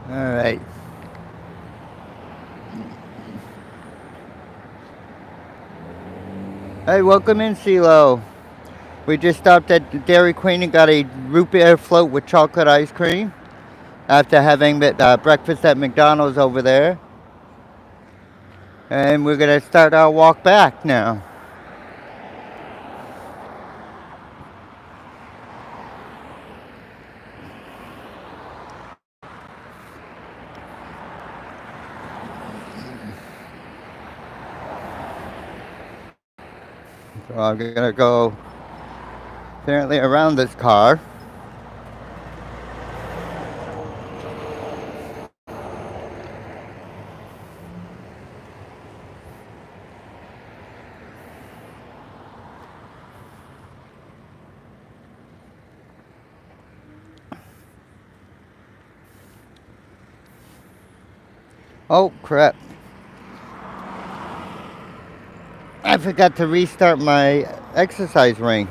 All right. Hey, welcome in, CeeLo. We just stopped at Dairy Queen and got a root beer float with chocolate ice cream after having breakfast at McDonald's over there. And we're gonna start our walk back now. So I'm gonna go apparently around this car. Oh crap. I forgot to restart my exercise ring.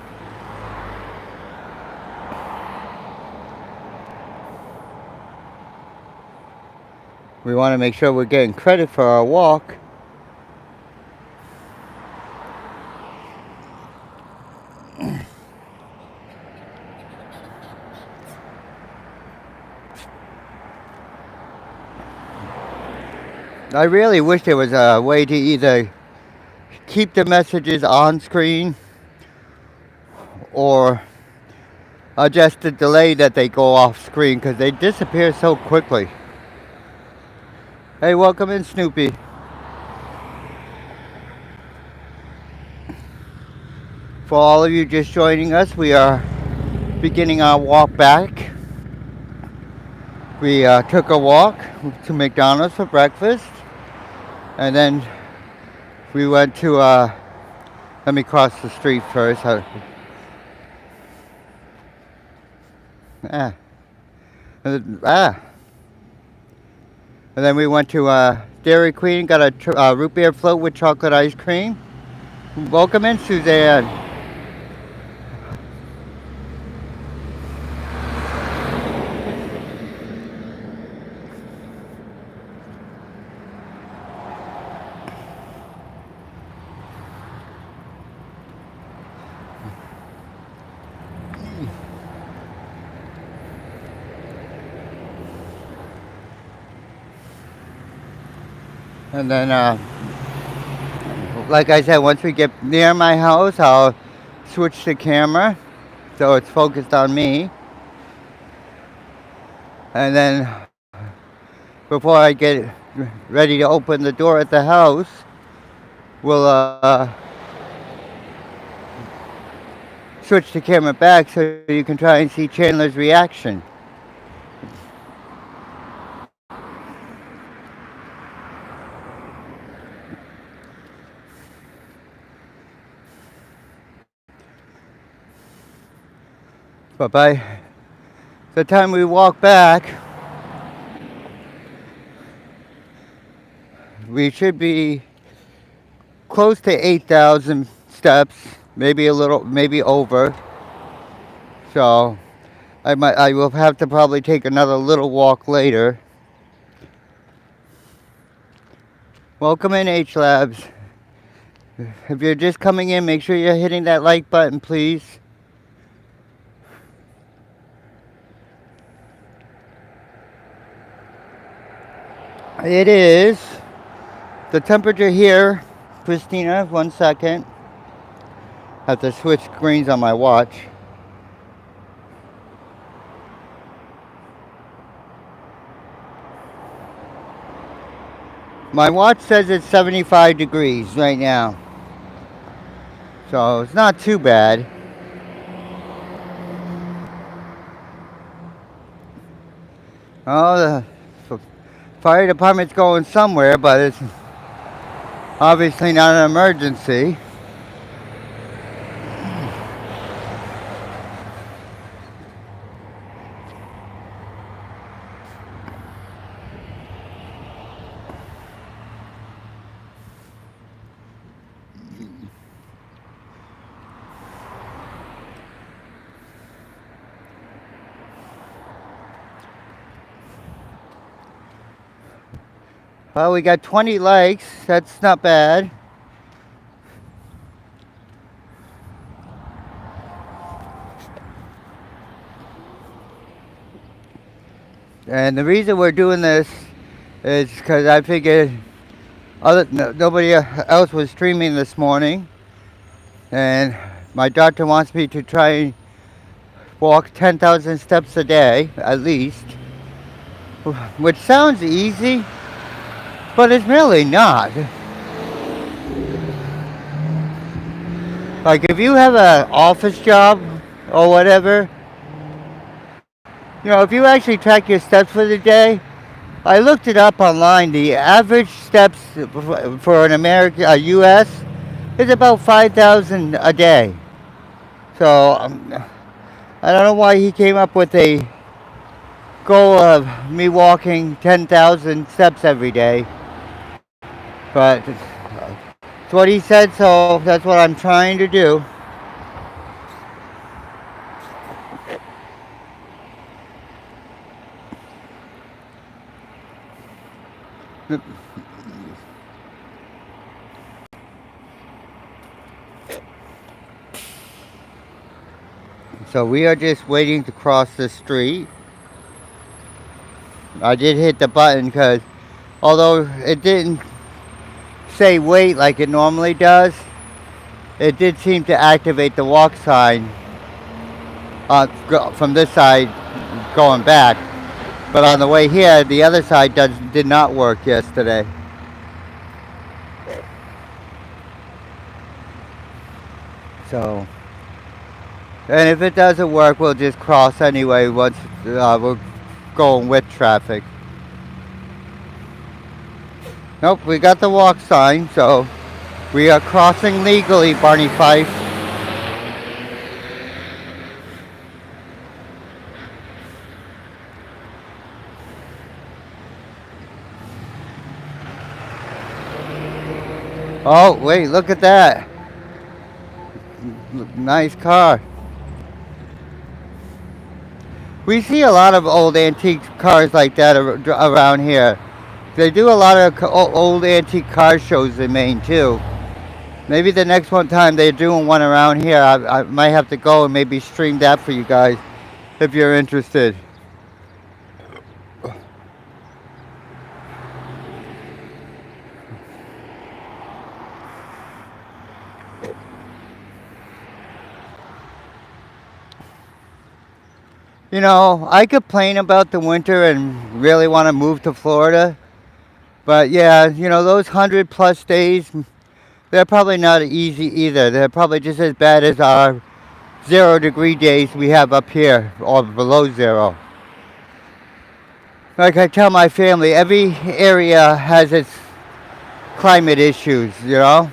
We want to make sure we're getting credit for our walk. I really wish there was a way to either keep the messages on screen or adjust the delay that they go off screen because they disappear so quickly. Hey, welcome in, Snoopy. For all of you just joining us, we are beginning our walk back. We took a walk to McDonald's for breakfast, and then we went to, let me cross the street first. Ah, ah. And then we went to Dairy Queen, got a root beer float with chocolate ice cream. Welcome in, Suzanne. And then, like I said, once we get near my house, I'll switch the camera so it's focused on me. And then, before I get ready to open the door at the house, we'll switch the camera back so you can try and see Chandler's reaction. But by the time we walk back, we should be close to 8,000 steps, maybe a little, maybe over. So I will have to probably take another little walk later. Welcome in, H Labs. If you're just coming in, make sure you're hitting that like button, please. It is the temperature here, Christina, 1 second. Have to switch screens on my watch. My watch says it's 75 degrees right now. So it's not too bad. Oh, the fire department's going somewhere, but it's obviously not an emergency. Well, we got 20 likes. That's not bad. And the reason we're doing this is because I figured nobody else was streaming this morning. And my doctor wants me to try and walk 10,000 steps a day, at least. Which sounds easy, but it's really not. Like if you have an office job or whatever, you know, if you actually track your steps for the day, I looked it up online. The average steps for an American, U.S., is about 5,000 a day. So I don't know why he came up with a goal of me walking 10,000 steps every day. But it's what he said, so that's what I'm trying to do. So we are just waiting to cross the street. I did hit the button because although it didn't say wait like it normally does, it did seem to activate the walk sign from this side going back. But on the way here, the other side did not work yesterday. So And if it doesn't work, we'll just cross anyway once we're going with traffic. Nope, we got the walk sign, so we are crossing legally, Barney Fife. Oh, wait, look at that. Nice car. We see a lot of old antique cars like that around here. They do a lot of old antique car shows in Maine too. Maybe the next one time they're doing one around here, I might have to go and maybe stream that for you guys if you're interested. You know, I complain about the winter and really want to move to Florida. But yeah, you know, those 100+ days, they're probably not easy either. They're probably just as bad as our 0-degree days we have up here, or below zero. Like I tell my family, every area has its climate issues, you know?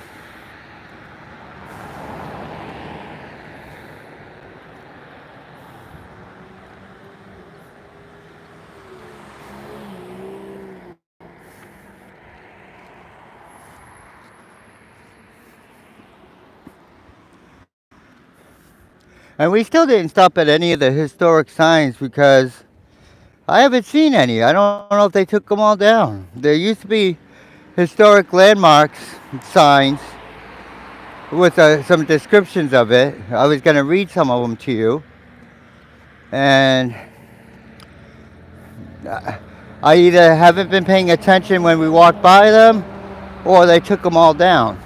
And we still didn't stop at any of the historic signs because I haven't seen any. I don't know if they took them all down. There used to be historic landmarks signs with some descriptions of it. I was going to read some of them to you. And I either haven't been paying attention when we walked by them or they took them all down.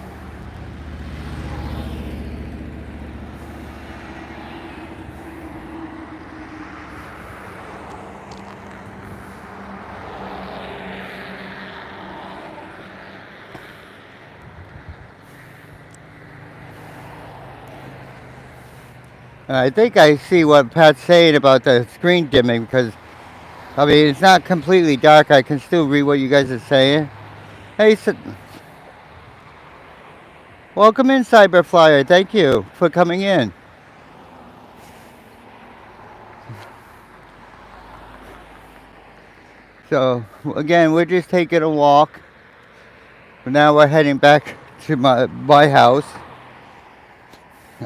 And I think I see what Pat's saying about the screen dimming because, I mean, it's not completely dark. I can still read what you guys are saying. Hey, welcome in, Cyberflyer. Thank you for coming in. So, again, we're just taking a walk. Now we're heading back to my house.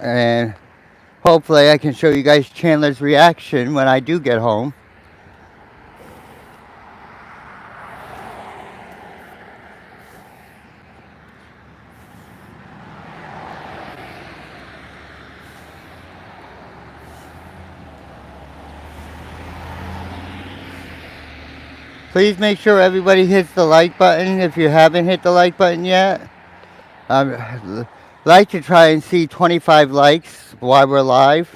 And hopefully I can show you guys Chandler's reaction when I do get home. Please make sure everybody hits the like button if you haven't hit the like button yet. I'd like to try and see 25 likes while we're live.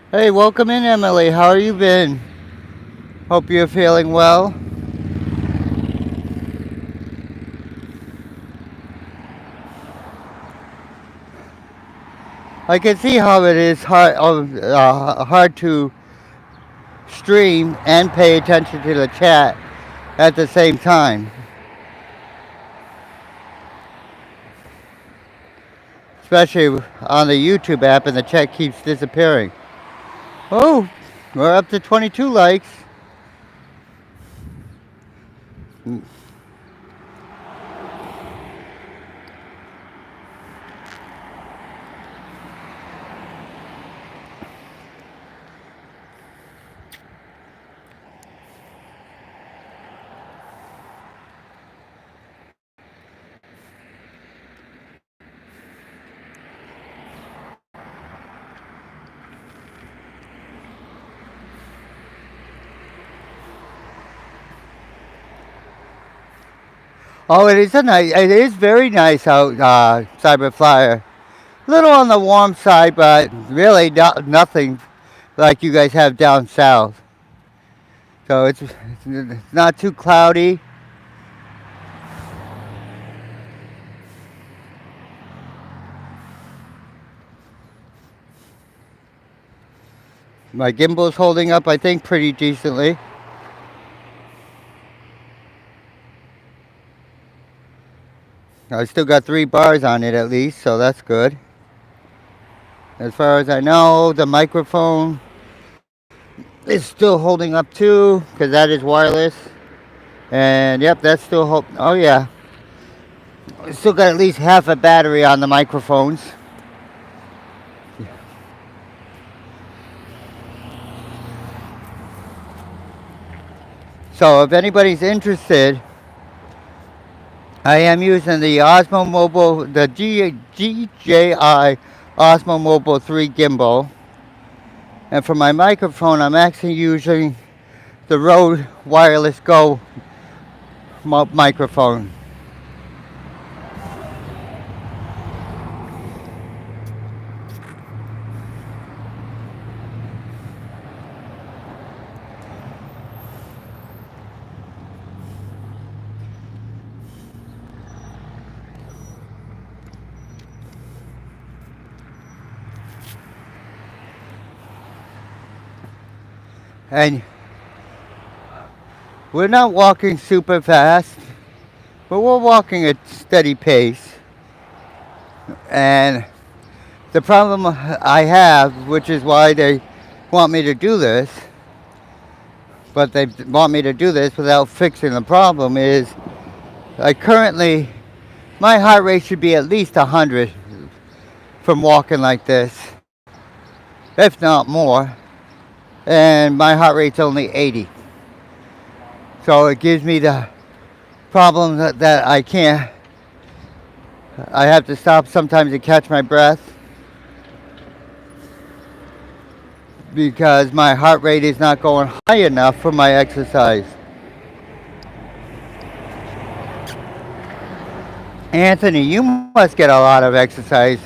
Hey, welcome in, Emily. How are you been? Hope you're feeling well. I can see how it is hard to stream and pay attention to the chat at the same time. Especially on the YouTube app and the chat keeps disappearing. Oh, we're up to 22 likes. Oh, it is very nice out, Cyberflyer. little on the warm side, but really nothing like you guys have down south. So it's not too cloudy. My gimbal's holding up, I think, pretty decently. I still got 3 bars on it at least, so that's good. As far as I know, the microphone is still holding up too, because that is wireless. And yep, that's still oh yeah. Still got at least half a battery on the microphones. So if anybody's interested, I am using the Osmo Mobile, the DJI Osmo Mobile 3 gimbal. And for my microphone, I'm actually using the Rode Wireless Go microphone. And we're not walking super fast, but we're walking at steady pace. And the problem I have, which is why they want me to do this, but they want me to do this without fixing the problem, is currently my heart rate should be at least 100 from walking like this, if not more. And my heart rate's only 80. So it gives me the problem that I can't, I have to stop sometimes to catch my breath because my heart rate is not going high enough for my exercise. Anthony, you must get a lot of exercise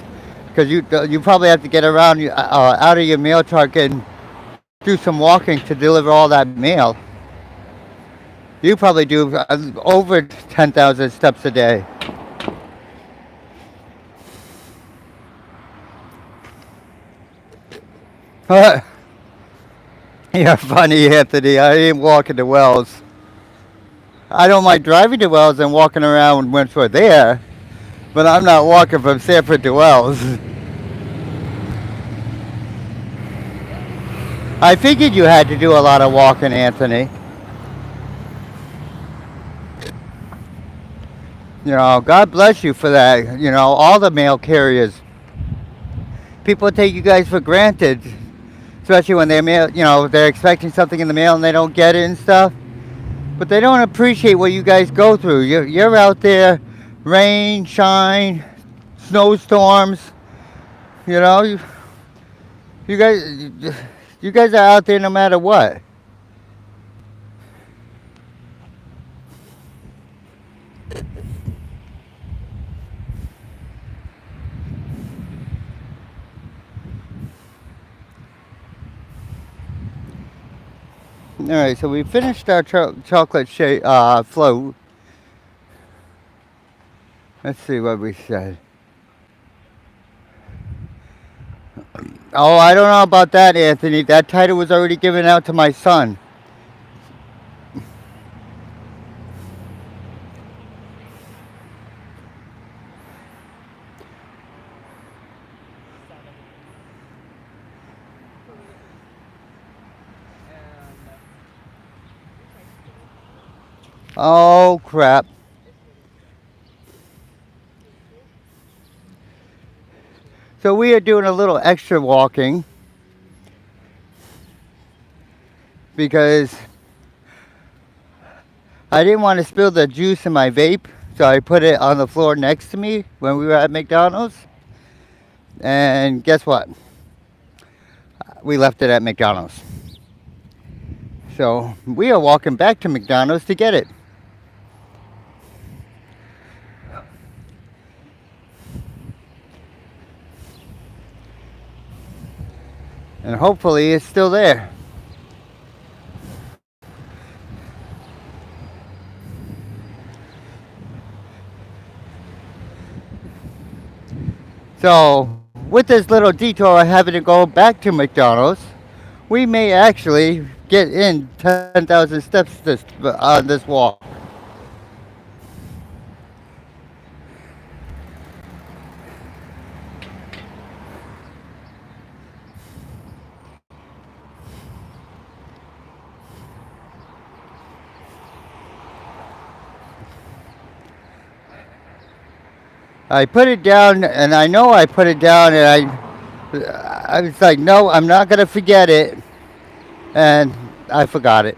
because you probably have to get around out of your mail truck and do some walking to deliver all that mail. You probably do over 10,000 steps a day. You're funny, Anthony. I ain't walking to Wells. I don't mind driving to Wells and walking around once we're there, but I'm not walking from Sanford to Wells. I figured you had to do a lot of walking, Anthony. You know, God bless you for that. You know, all the mail carriers. People take you guys for granted, especially when they're expecting something in the mail and they don't get it and stuff. But they don't appreciate what you guys go through. You're out there, rain, shine, snowstorms. You know, you guys are out there no matter what. All right, so we finished our chocolate float. Let's see what we said. Oh, I don't know about that, Anthony. That title was already given out to my son. Oh, crap. So we are doing a little extra walking because I didn't want to spill the juice in my vape, so I put it on the floor next to me when we were at McDonald's. And guess what? We left it at McDonald's. So we are walking back to McDonald's to get it. And hopefully it's still there. So, with this little detour of having to go back to McDonald's, we may actually get in 10,000 steps on this walk. I put it down, and I know I put it down, and I was like, no, I'm not gonna forget it, and I forgot it.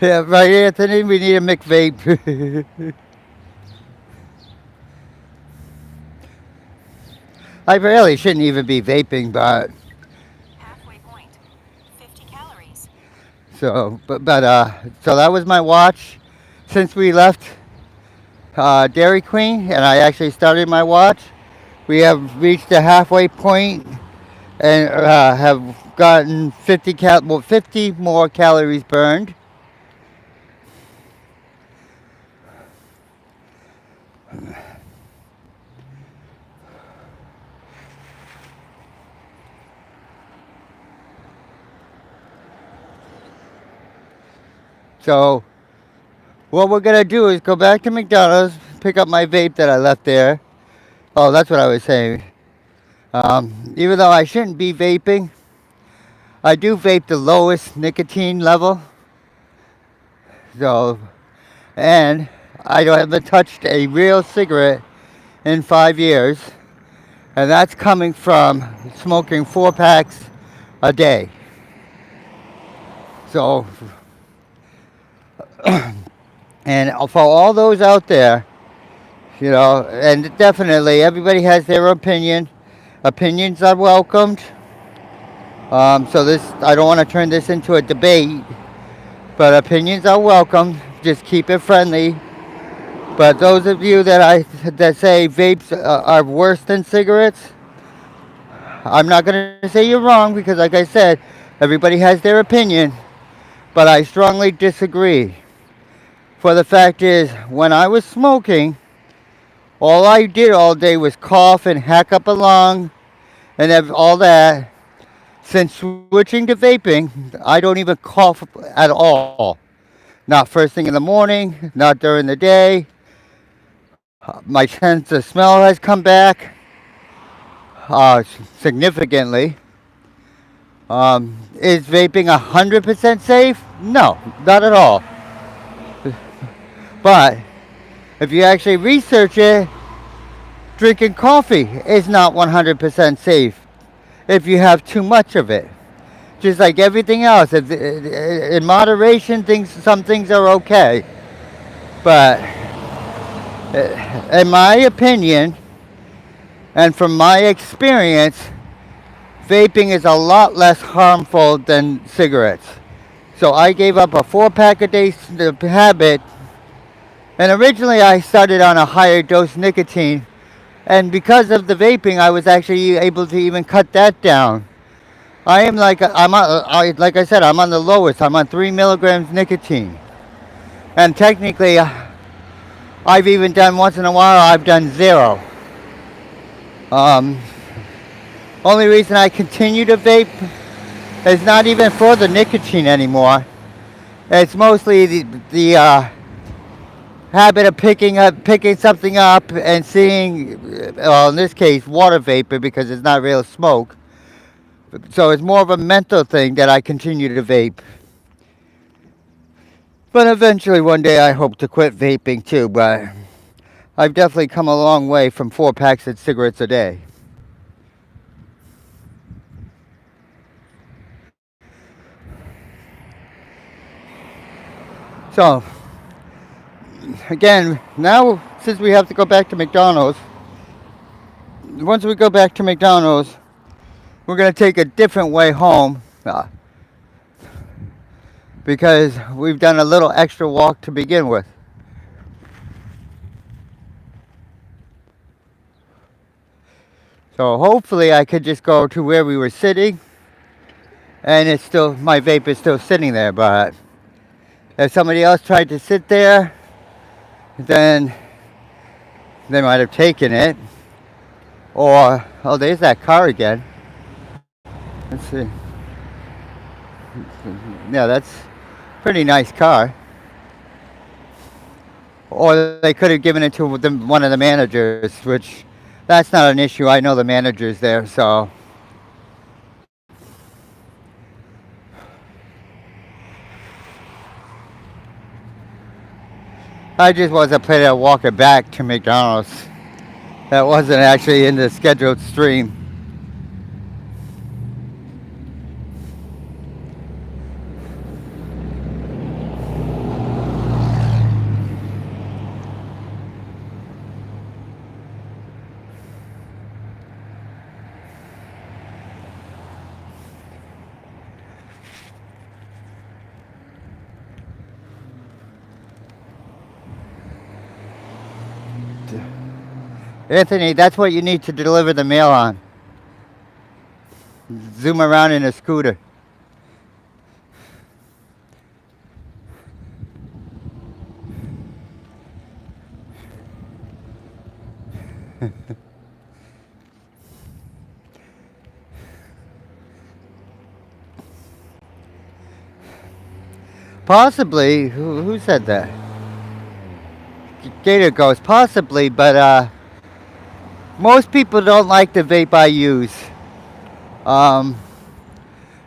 Yeah, right, Anthony. We need a McVape. I really shouldn't even be vaping, but Halfway point. 50 calories. so that was my watch. Since we left Dairy Queen, and I actually started my watch, we have reached the halfway point and have gotten 50 more calories burned. So what we're gonna do is go back to McDonald's, pick up my vape that I left there. Oh, that's what I was saying. Even though I shouldn't be vaping, I do vape the lowest nicotine level. So, and I haven't touched a real cigarette in 5 years, and that's coming from smoking 4 packs a day. So, and for all those out there, and definitely everybody has their opinion. Opinions are welcomed. So I don't want to turn this into a debate, but opinions are welcome. Just keep it friendly. But those of you that say vapes are worse than cigarettes, I'm not going to say you're wrong because, like I said, everybody has their opinion. But I strongly disagree. For the fact is, when I was smoking, all I did all day was cough and hack up a lung and all that. Since switching to vaping, I don't even cough at all. Not first thing in the morning, not during the day. My sense of smell has come back significantly. Is vaping 100% safe? No, not at all. But if you actually research it, drinking coffee is not 100% safe if you have too much of it. Just like everything else, in moderation, some things are okay. But in my opinion, and from my experience, vaping is a lot less harmful than cigarettes. So I gave up a 4 pack a day habit, and originally I started on a higher dose nicotine, and because of the vaping, I was actually able to even cut that down. Like I said, I'm on the lowest. I'm on 3 milligrams nicotine, and technically, I've even done once in a while. I've done zero. Um, Only reason I continue to vape is not even for the nicotine anymore. It's mostly the habit of picking something up and seeing, well, in this case, water vapor because it's not real smoke. So it's more of a mental thing that I continue to vape. But eventually, one day, I hope to quit vaping too. But I've definitely come a long way from 4 packs of cigarettes a day. So, again, now since we have to go back to McDonald's, once we go back to McDonald's, we're going to take a different way home because we've done a little extra walk to begin with. So hopefully I could just go to where we were sitting and it's still, my vape is still sitting there, but if somebody else tried to sit there, then they might have taken it. Or, oh, there's that car again. Let's see. Yeah, that's a pretty nice car. Or they could have given it to one of the managers, which that's not an issue. I know the manager's there, so. I just wasn't planning on walking back to McDonald's. That wasn't actually in the scheduled stream. Anthony, that's what you need to deliver the mail on. Zoom around in a scooter. Possibly, who said that? Gator Ghost, possibly, but most people don't like the vape I use.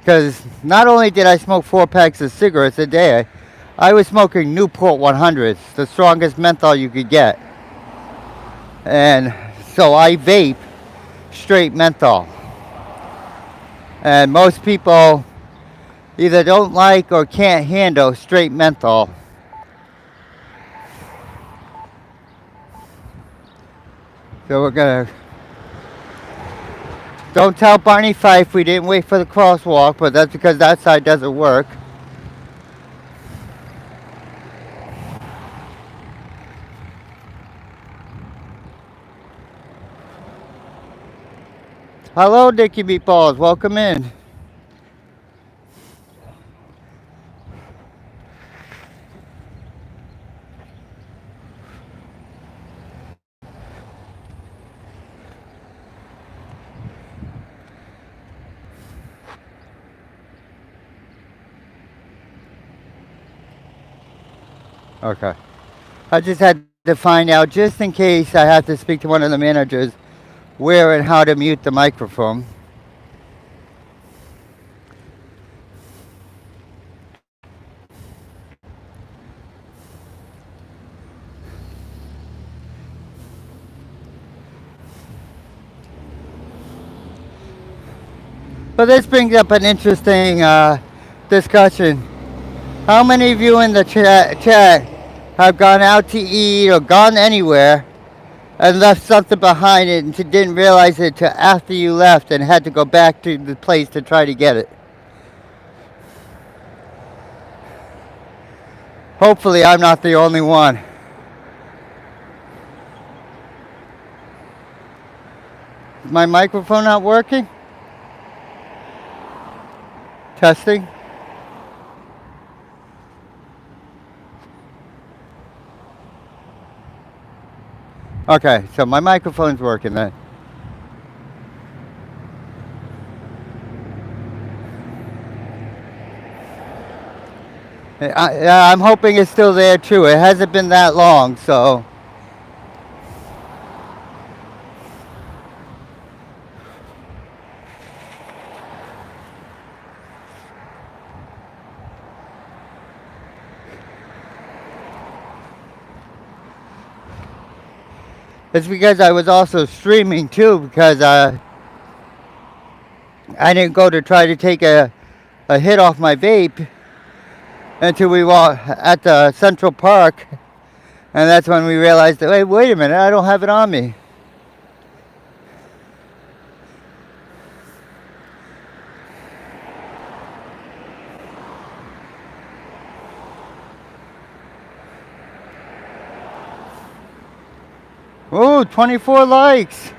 Because not only did I smoke 4 packs of cigarettes a day, I was smoking Newport 100s, the strongest menthol you could get. And so I vape straight menthol. And most people either don't like or can't handle straight menthol. So we're gonna, don't tell Barney Fife we didn't wait for the crosswalk, but that's because that side doesn't work. Hello, Dickie Meatballs, welcome in. Okay. I just had to find out, just in case I have to speak to one of the managers, where and how to mute the microphone. But this brings up an interesting discussion. How many of you in the chat have gone out to eat or gone anywhere and left something behind it and didn't realize it till after you left and had to go back to the place to try to get it? Hopefully I'm not the only one. Is my microphone not working? Testing. Okay, so my microphone's working then. I'm hoping it's still there too. It hasn't been that long, so. It's because I was also streaming too, because I didn't go to try to take a hit off my vape until we walk at the Central Park, and that's when we realized that, wait a minute, I don't have it on me. Ooh, 24 likes.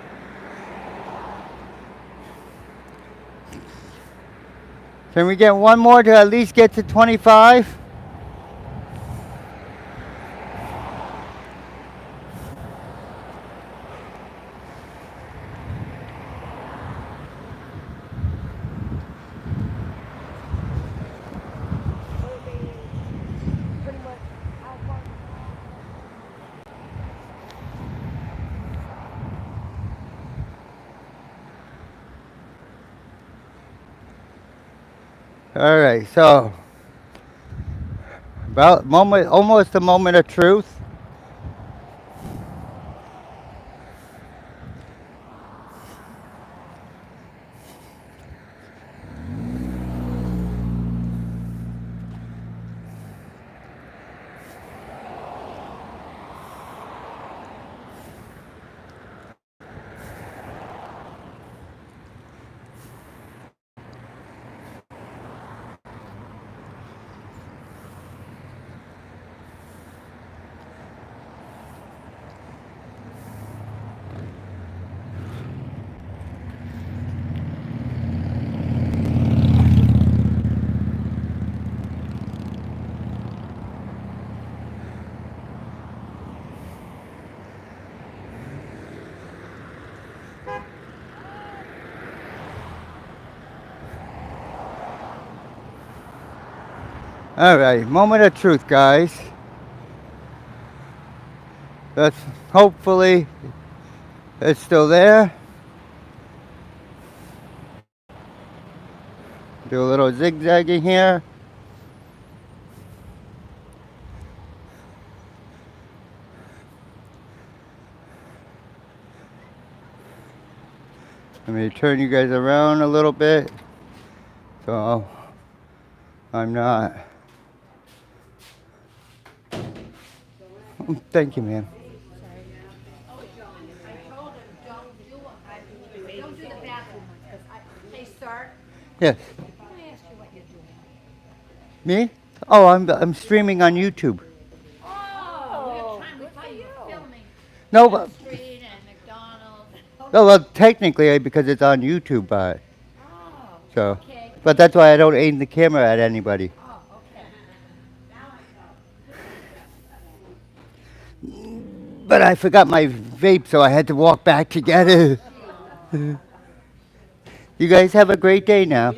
Can we get one more to at least get to 25? All right, so about almost a moment of truth. All right, moment of truth, guys. That's hopefully it's still there. Do a little zigzagging here. Let me turn you guys around a little bit. So I'm not. Thank you, ma'am. Don't do the bathroom ones, because hey, sir, Yes. let me ask you what you're doing. Me? Oh, I'm streaming on YouTube. Oh, we thought you were filming No, but Street and McDonald's. no, well, technically because it's on YouTube, Oh, so. okay. But that's why I don't aim the camera at anybody. Oh, okay. But I forgot my vape, so I had to walk back to get it. You guys have a great day now.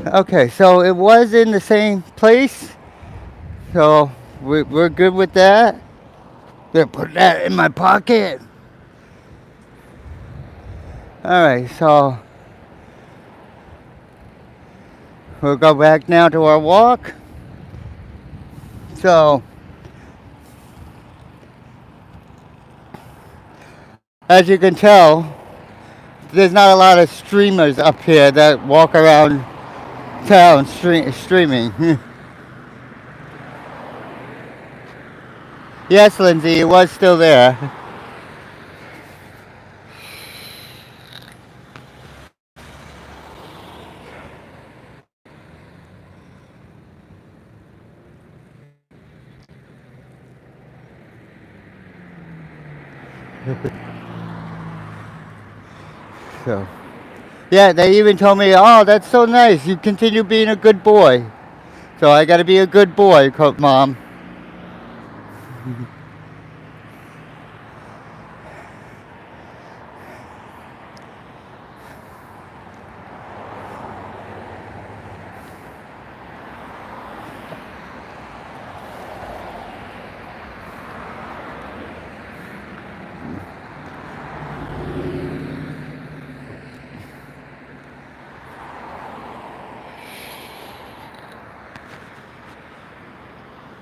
Okay, so it was in the same place, so we're good with that. Gonna put that in my pocket. All right, so we'll go back now to our walk. So, as you can tell, there's not a lot of streamers up here that walk around town streaming. Yes, Lindsay, it was still there. So, yeah, they even told me, "Oh, that's so nice. You continue being a good boy." So I got to be a good boy, Mom.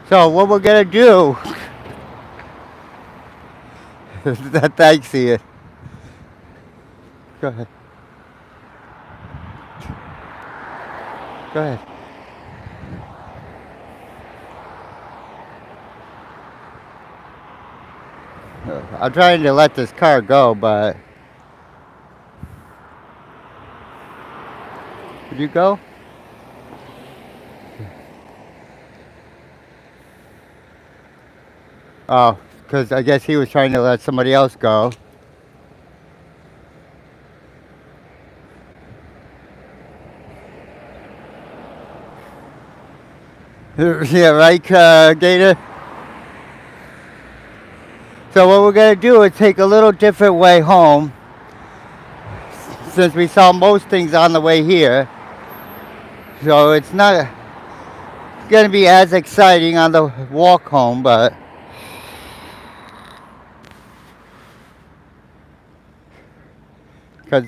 So what we're gonna do Thanks, Ian. Go ahead. Go ahead. I'm trying to let this car go, but did you go? Oh, because I guess he was trying to let somebody else go. Yeah, right, Gator? So what we're going to do is take a little different way home, since we saw most things on the way here. So it's not going to be as exciting on the walk home, but because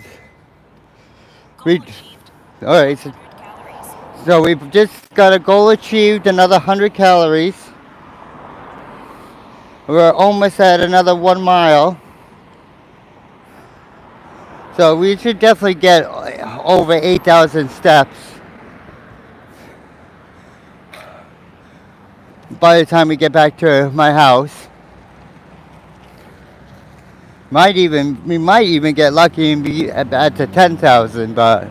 we, Goal achieved. all right, 100 calories. so we've just got a goal achieved, another 100 calories. We're almost at another 1 mile. So we should definitely get over 8,000 steps by the time we get back to my house. We might even get lucky and be at the 10,000, but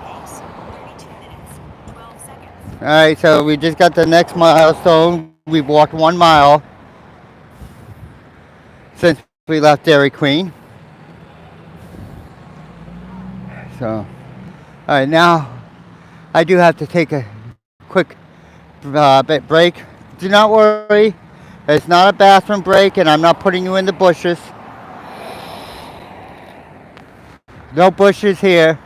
Pace 32 minutes, 12 seconds. all right, so we just got the next milestone. We've walked 1 mile since we left Dairy Queen. So, all right, now I do have to take a quick bit break. Do not worry, it's not a bathroom break, and I'm not putting you in the bushes. No bushes here.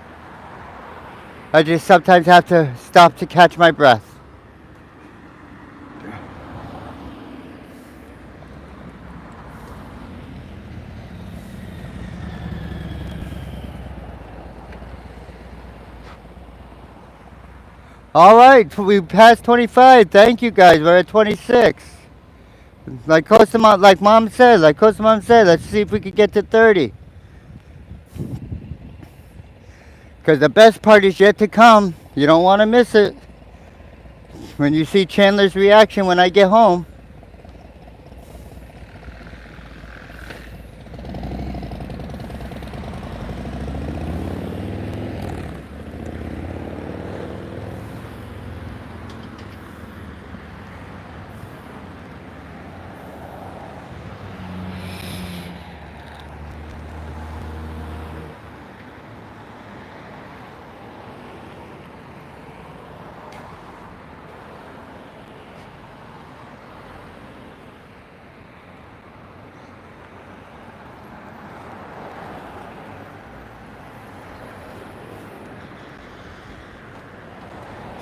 I just sometimes have to stop to catch my breath. All right, we passed 25. Thank you guys. We're at 26. Like Mom said, let's see if we can get to 30. Because the best part is yet to come. You don't want to miss it. When you see Chandler's reaction when I get home.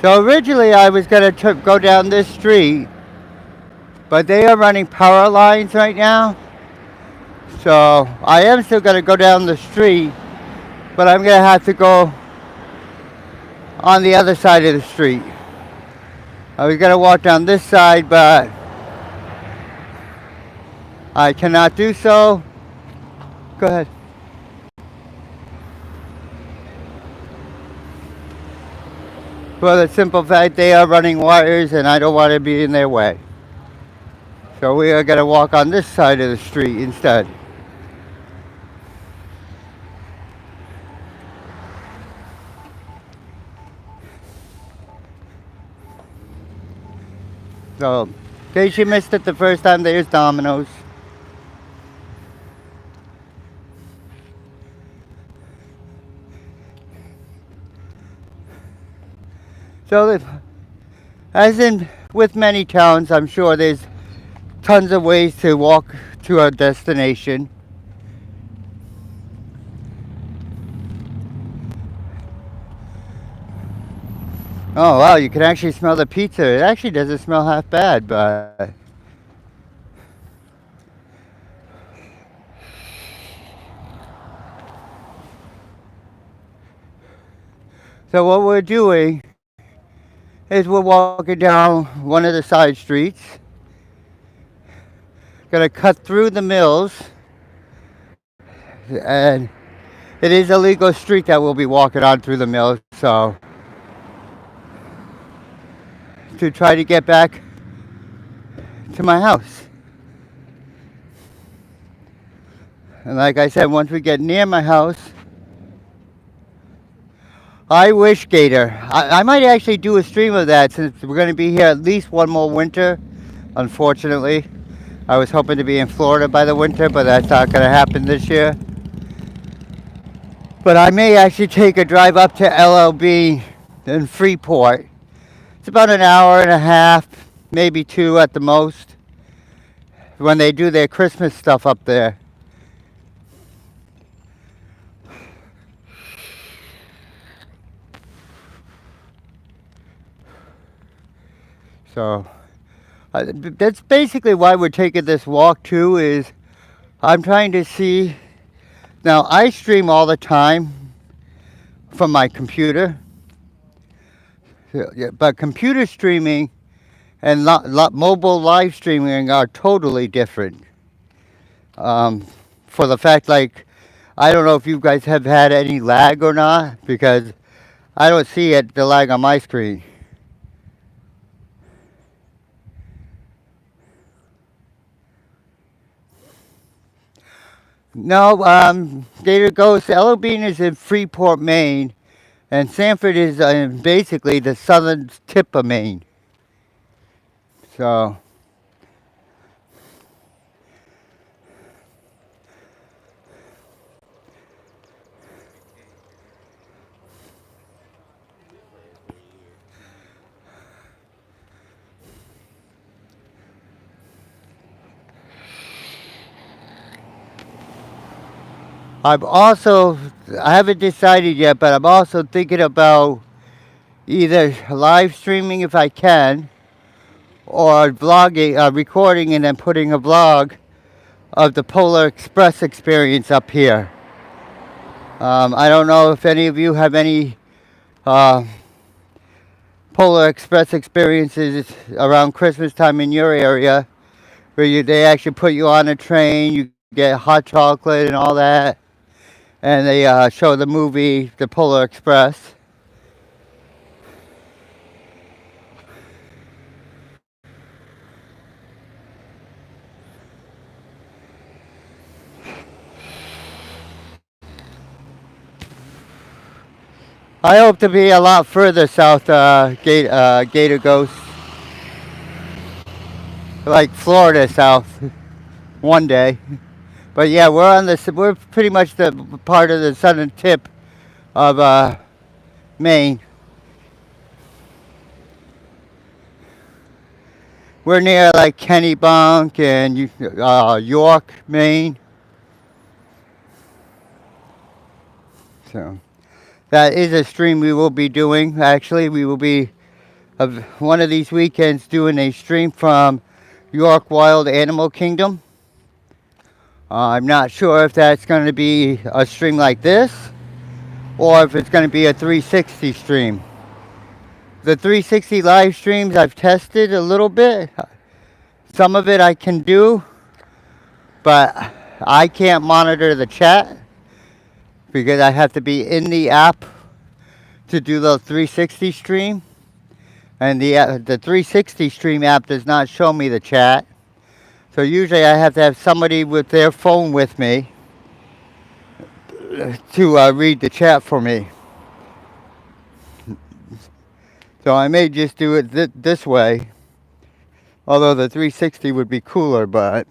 So originally I was going to go down this street, but they are running power lines right now. So I am still going to go down the street, but I'm going to have to go on the other side of the street. I was going to walk down this side, but I cannot do so. Go ahead. For the simple fact they are running wires and I don't want to be in their way. So we are going to walk on this side of the street instead. So, in case you missed it the first time, there's Domino's. So, as in with many towns, I'm sure there's tons of ways to walk to a destination. Oh wow, you can actually smell the pizza. It actually doesn't smell half bad, but so what we're doing is we're walking down one of the side streets. Gonna cut through the mills, and it is a legal street that we'll be walking on through the mills. So to try to get back to my house. And like I said, once we get near my house, I wish Gator. I might actually do a stream of that since we're going to be here at least one more winter. Unfortunately, I was hoping to be in Florida by the winter, but that's not going to happen this year. But I may actually take a drive up to LLB in Freeport. It's about an hour and a half, maybe two at the most, when they do their Christmas stuff up there. So that's basically why we're taking this walk too. Is I'm trying to see. Now I stream all the time from my computer, but computer streaming and mobile live streaming are totally different. For the fact, like, I don't know if you guys have had any lag or not, because I don't see the lag on my screen. No, Gator Ghost, Ella Bean is in Freeport, Maine, and Sanford is basically the southern tip of Maine. So, I haven't decided yet, but I'm also thinking about either live streaming if I can, or vlogging, recording and then putting a vlog of the Polar Express experience up here. I don't know if any of you have any uh, Polar Express experiences around Christmas time in your area, where they actually put you on a train, you get hot chocolate and all that, and they show the movie The Polar Express. I hope to be a lot further south, Gator Ghost, like Florida south, one day. But yeah, we're pretty much the part of the southern tip of Maine. We're near like Kennebunk and York, Maine. So that is a stream we will be doing. Actually, we will be one of these weekends doing a stream from York Wild Animal Kingdom. I'm not sure if that's going to be a stream like this or if it's going to be a 360 stream. The 360 live streams I've tested a little bit. Some of it I can do, but I can't monitor the chat because I have to be in the app to do the 360 stream. And the 360 stream app does not show me the chat. So usually I have to have somebody with their phone with me to read the chat for me. So I may just do it this way. Although the 360 would be cooler, but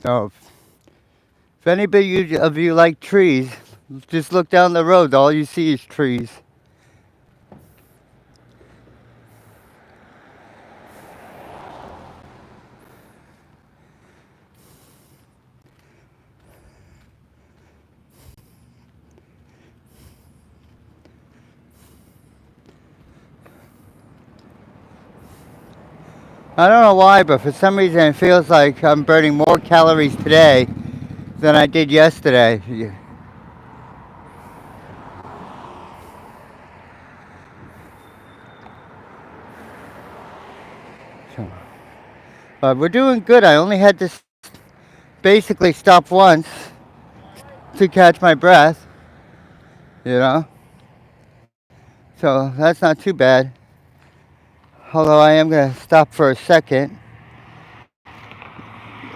so if anybody of you like trees, just look down the road. All you see is trees. I don't know why, but for some reason it feels like I'm burning more calories today than I did yesterday. So, but we're doing good. I only had to basically stop once to catch my breath, you know? So that's not too bad. Although I am going to stop for a second,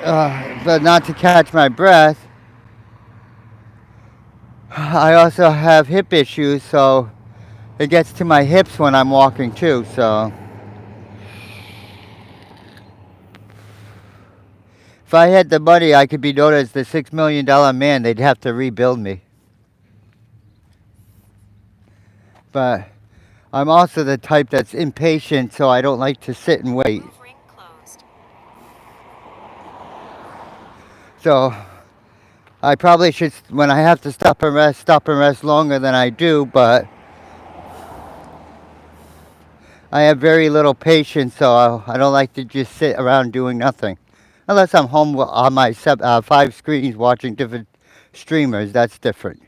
but not to catch my breath. I also have hip issues, so it gets to my hips when I'm walking too. So if I had the money, I could be known as the $6 million man. They'd have to rebuild me. But I'm also the type that's impatient, so I don't like to sit and wait. Move ring closed. So I probably should, when I have to stop and rest longer than I do, but I have very little patience, so I don't like to just sit around doing nothing. Unless I'm home on my 5 screens watching different streamers, that's different.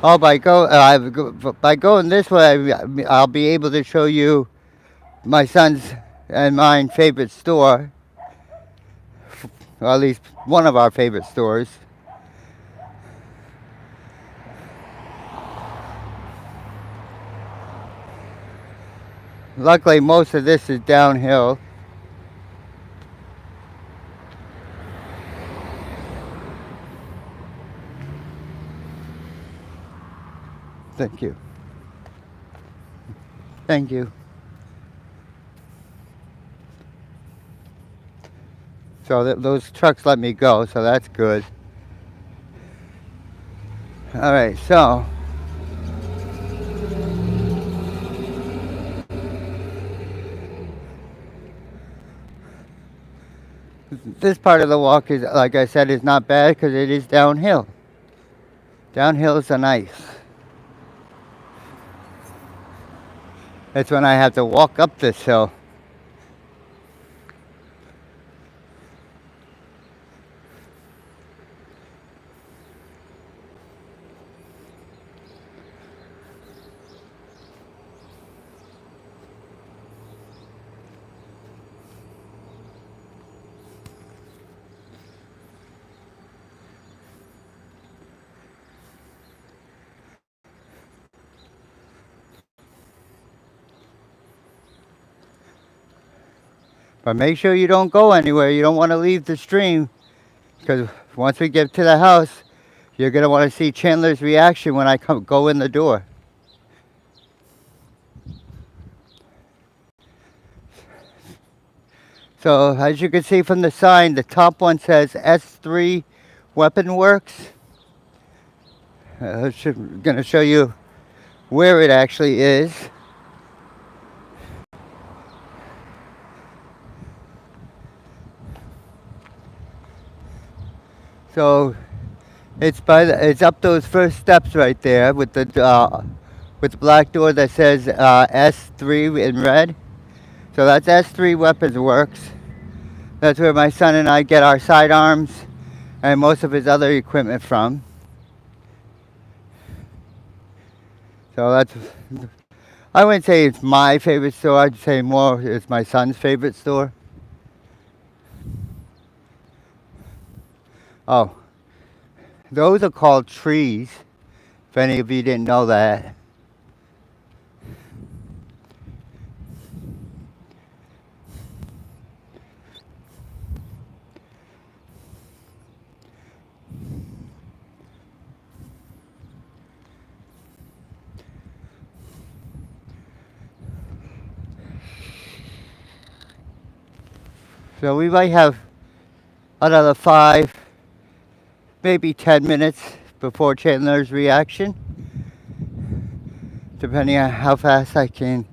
Oh, by going this way, I'll be able to show you my son's and mine favorite store, or at least one of our favorite stores. Luckily, most of this is downhill. Thank you. Thank you. So those trucks let me go, so that's good. All right, so this part of the walk is, like I said, is not bad because it is downhill. Downhill is nice. It's when I have to walk up this hill. But make sure you don't go anywhere. You don't want to leave the stream because once we get to the house, you're going to want to see Chandler's reaction when I go in the door. So as you can see from the sign, the top one says S3 Weapon Works. I'm going to show you where it actually is. So it's up those first steps right there with the black door that says S3 in red. So that's S3 Weapons Works. That's where my son and I get our sidearms and most of his other equipment from. So I wouldn't say it's my favorite store. I'd say more it's my son's favorite store. Oh, those are called trees, if any of you didn't know that. So we might have another 5, maybe 10 minutes before Chandler's reaction, depending on how fast I can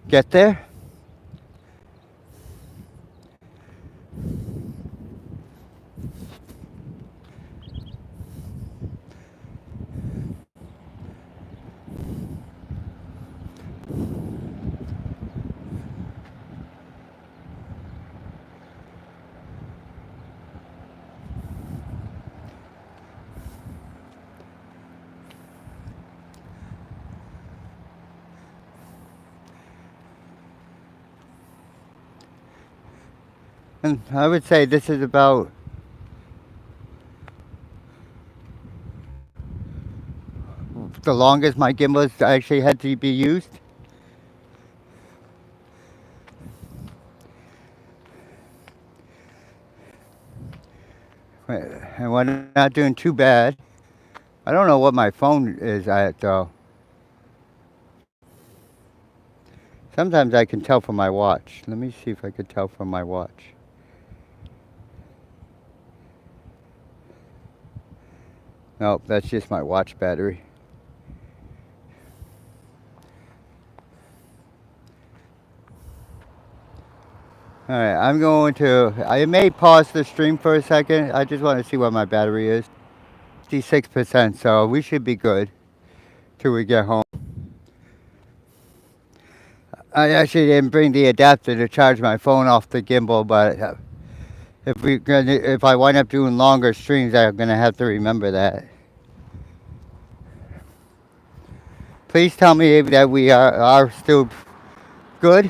get there. And I would say this is about the longest my gimbal has actually had to be used. And we're not doing too bad. I don't know what my phone is at though. Sometimes I can tell from my watch. Let me see if I could tell from my watch. Nope, that's just my watch battery. Alright, I'm going to. I may pause the stream for a second. I just want to see what my battery is. 56%, so we should be good till we get home. I actually didn't bring the adapter to charge my phone off the gimbal, but if I wind up doing longer streams, I'm gonna have to remember that. Please tell me that we are still good.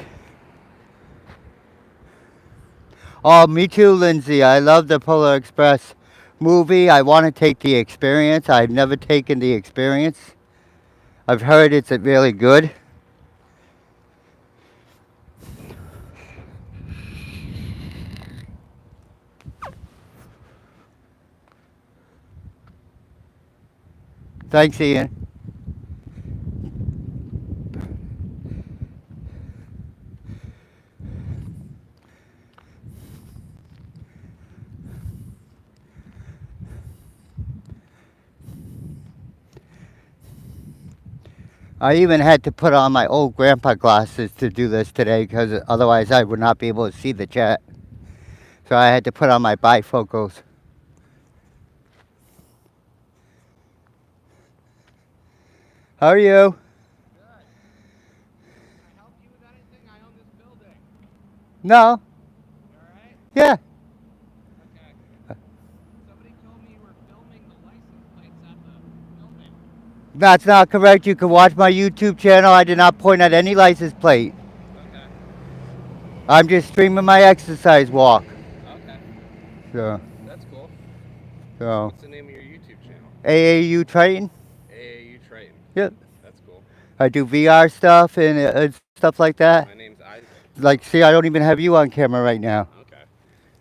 Oh, me too, Lindsay. I love the Polar Express movie. I want to take the experience. I've never taken the experience. I've heard it's really good. Thanks, Ian. I even had to put on my old grandpa glasses to do this today because otherwise I would not be able to see the chat. So I had to put on my bifocals. How are you? Good. Can I help you with anything? I own this building. No. You alright? Yeah. Okay. Somebody told me you were filming the license plates at the building. That's not correct. You can watch my YouTube channel. I did not point at any license plate. Okay. I'm just streaming my exercise walk. Okay. So, That's cool. so What's the name of your YouTube channel? AAU Triton. AAU Triton. Yep. That's cool. I do VR stuff and stuff like that. My name's Isaac. Like, see, I don't even have you on camera right now. Okay.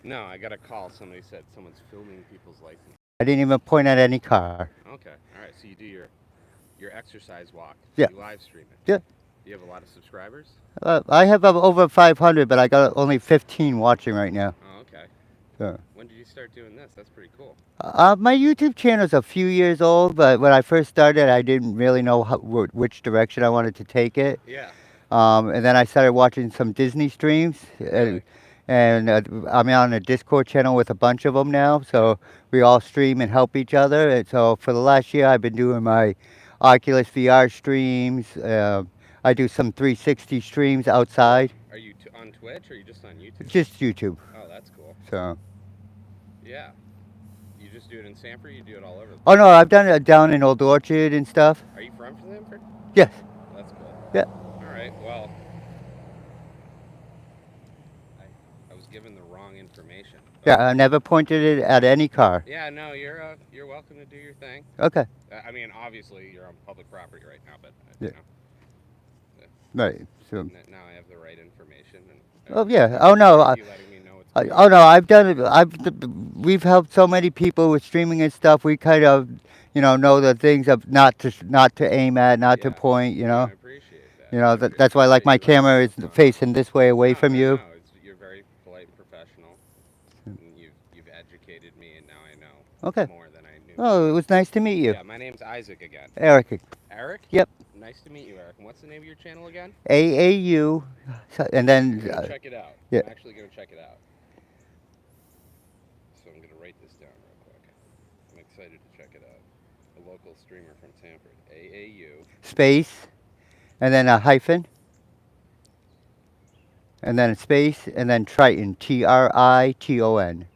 No, I got a call. Somebody said someone's filming people's license. I didn't even point at any car. Okay. Alright, so you do your exercise walk. Yeah. You live stream it. Yeah. You have a lot of subscribers? I have over 500, but I got only 15 watching right now. Oh, okay. So. When did you start doing this? That's pretty cool. My YouTube channel's a few years old, but when I first started, I didn't really know which direction I wanted to take it. Yeah. And then I started watching some Disney streams, Really? and I'm on a Discord channel with a bunch of them now. So we all stream and help each other. And so for the last year, I've been doing my Oculus VR streams. I do some 360 streams outside. Are you on Twitch or are you just on YouTube? Just YouTube. Oh, that's cool. So. Yeah. You just do it in Sanford or you do it all over the place? Oh no, I've done it down in Old Orchard and stuff. Are you from Sanford? Yes. That's cool. Yeah. Alright, well. I was given the wrong information. Yeah, I never pointed it at any car. Yeah, no, you're welcome to do your thing. Okay. I mean, obviously you're on public property right now, but Yeah. you know. Right. So. Now I have the right information. And Oh yeah. Oh no. you letting me know what's Oh no, I've done it. We've helped so many people with streaming and stuff. We kind of, know the things of not to aim at, not to Yeah. point. I appreciate that. That's why like my Appreciate you camera is letting me know. facing this way away from you. No, you're very polite and professional. And you've educated me, and now I know Okay. more than I Oh, it was nice to meet you. Yeah, my name's Isaac again. Eric. Eric? Yep. Nice to meet you, Eric. And what's the name of your channel again? AAU. And I'm then, gonna check it out. yeah. I'm actually gonna check it out. So I'm gonna write this down real quick. I'm excited to check it out. A local streamer from Sanford. AAU. Space. And then a hyphen. And then a space. And then Triton. Triton.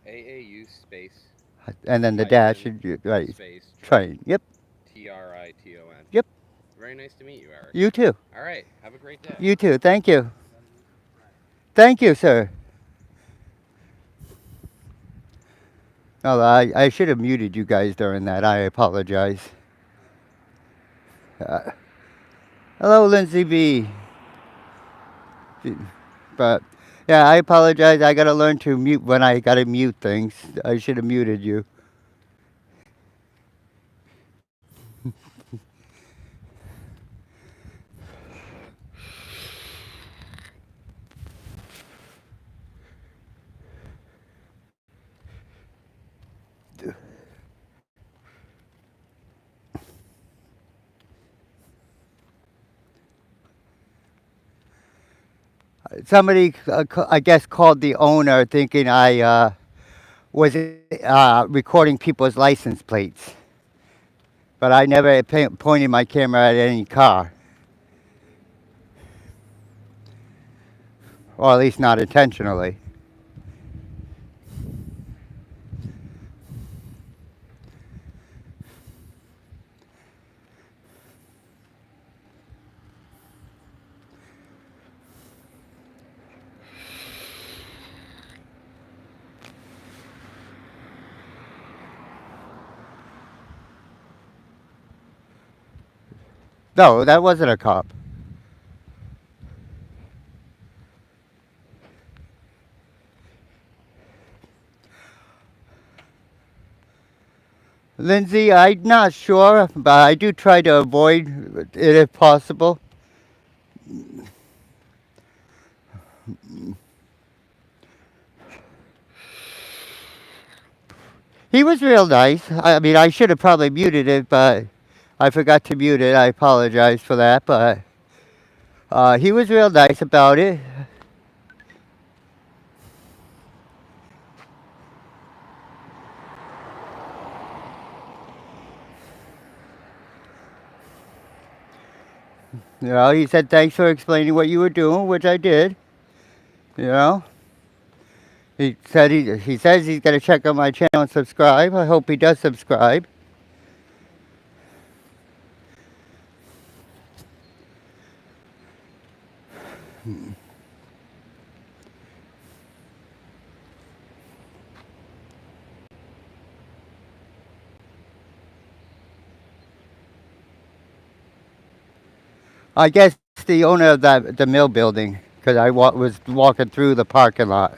AAU space And then the dash. hyphen Right. space Triton. Yep. Triton. Yep. Very nice to meet you, Eric. You too. All right. Have a great day. You too. Thank you. Thank you, sir. Oh, I should have muted you guys during that. I apologize. Uh, hello, Lindsay B. But yeah, I apologize. I gotta learn to mute when I gotta mute things. I should have muted you. Somebody, I guess, called the owner thinking I was recording people's license plates, but I never pointed my camera at any car, or at least not intentionally. No, that wasn't a cop. Lindsay, I'm not sure, but I do try to avoid it if possible. He was real nice. I mean, I should have probably muted it, but I forgot to mute it. I apologize for that, but he was real nice about it. You know, he said thanks for explaining what you were doing, which I did. You know, he said he says he's gonna check out my channel and subscribe. I hope he does subscribe. I guess the owner of the mill building, because I was walking through the parking lot.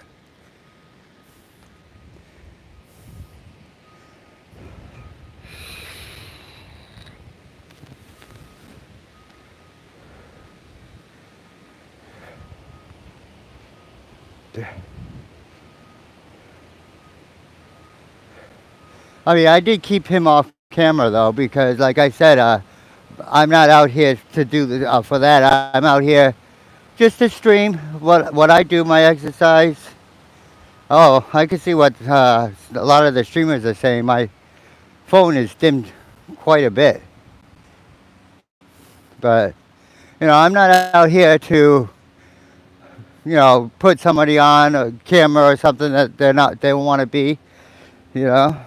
I mean, I did keep him off camera though, because like I said, I'm not out here to do for that. I'm out here just to stream what I do, my exercise. Oh, I can see what a lot of the streamers are saying. My phone is dimmed quite a bit, but you know, I'm not out here to put somebody on a camera or something that they don't want to be. You know.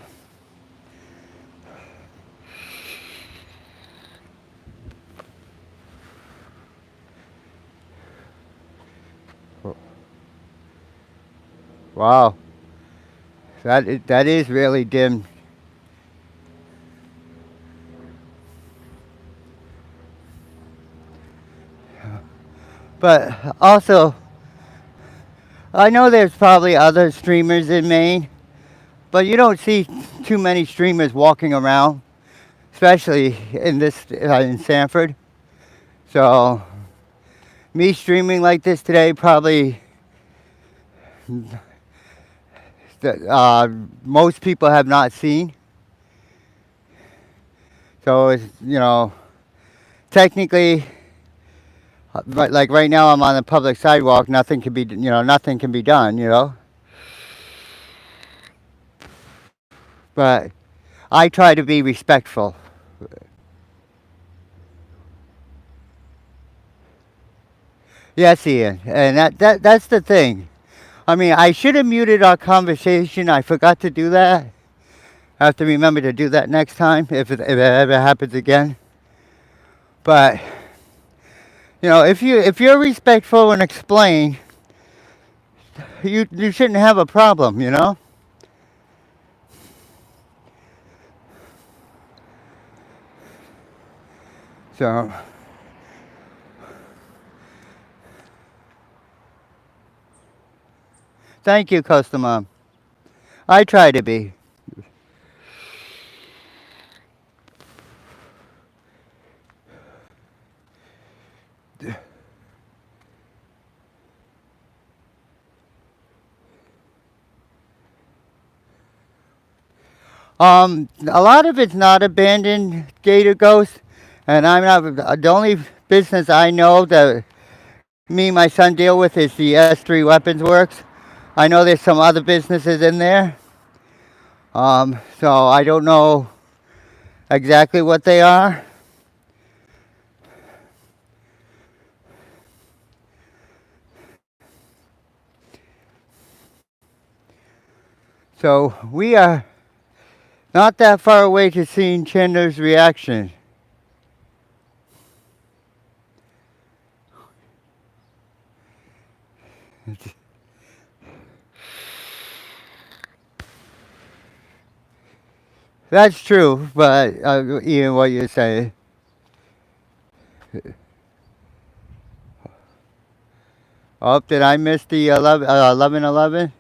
Wow, that is really dim. But also, I know there's probably other streamers in Maine, but you don't see too many streamers walking around, especially in Sanford. So, me streaming like this today probably most people have not seen. So it's, technically, like right now I'm on the public sidewalk. Nothing can be, nothing can be done. But I try to be respectful. Yes, Ian, and that's the thing. I mean, I should have muted our conversation. I forgot to do that. I have to remember to do that next time if it ever happens again. But if you're respectful and explain, you shouldn't have a problem. So thank you, customer. I try to be. A lot of it's not abandoned gator ghost, and I'm not the only business I know that me and my son deal with is the S3 Weapons Works. I know there's some other businesses in there, so I don't know exactly what they are. So we are not that far away to seeing Chandler's reaction. That's true, but Ian, what you say? Oh, did I miss the 11:11?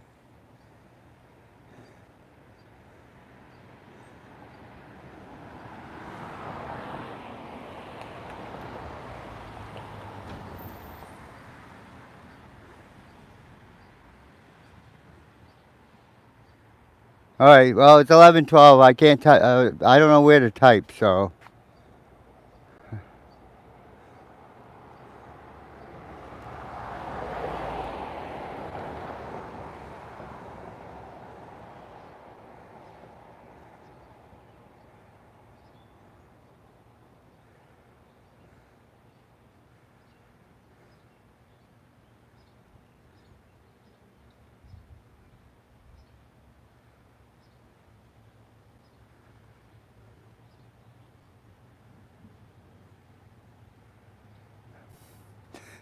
All right. Well, it's 11:12. I can't type. I don't know where to type. So.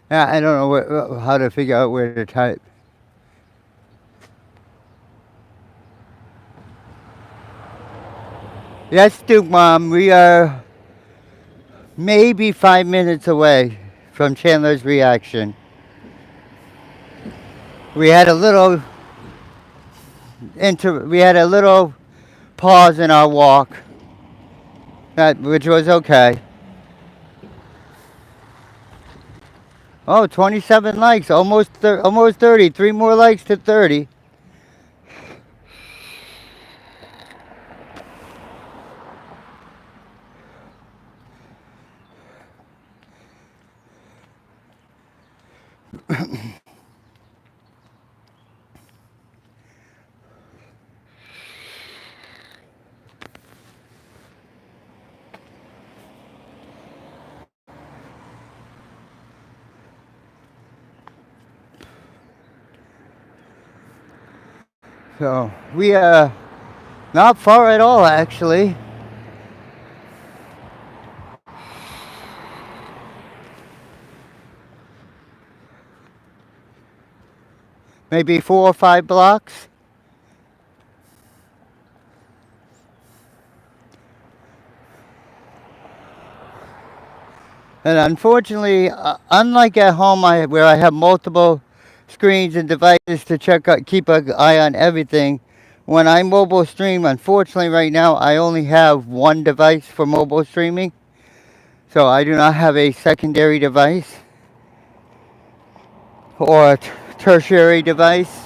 Yeah, I don't know how to figure out where to type. Yes, Duke Mom. We are maybe 5 minutes away from Chandler's reaction. We had a little we had a little pause in our walk, which was okay. Oh, 27 likes, almost 30. 3 more likes to 30. So we are not far at all, actually. Maybe 4 or 5 blocks. And unfortunately, unlike at home, where I have multiple screens and devices to keep an eye on everything, when I mobile stream, unfortunately, right now, I only have one device for mobile streaming. So I do not have a secondary device or a tertiary device.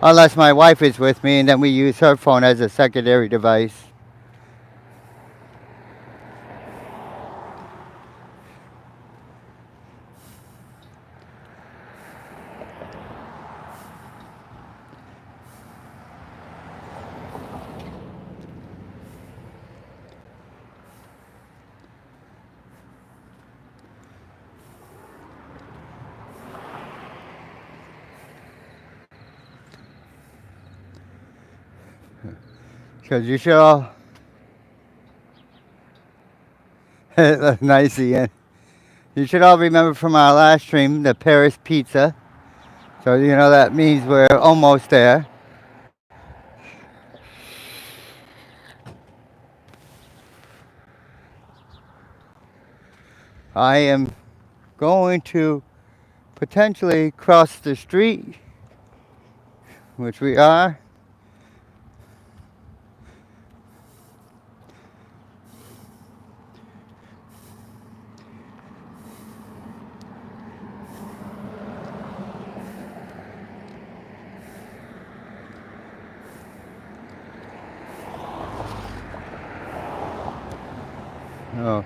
unless my wife is with me, and then we use her phone as a secondary device. Because you should all. That's nice, Ian. You should all remember from our last stream the Paris pizza. So, that means we're almost there. I am going to potentially cross the street, which we are. Oh.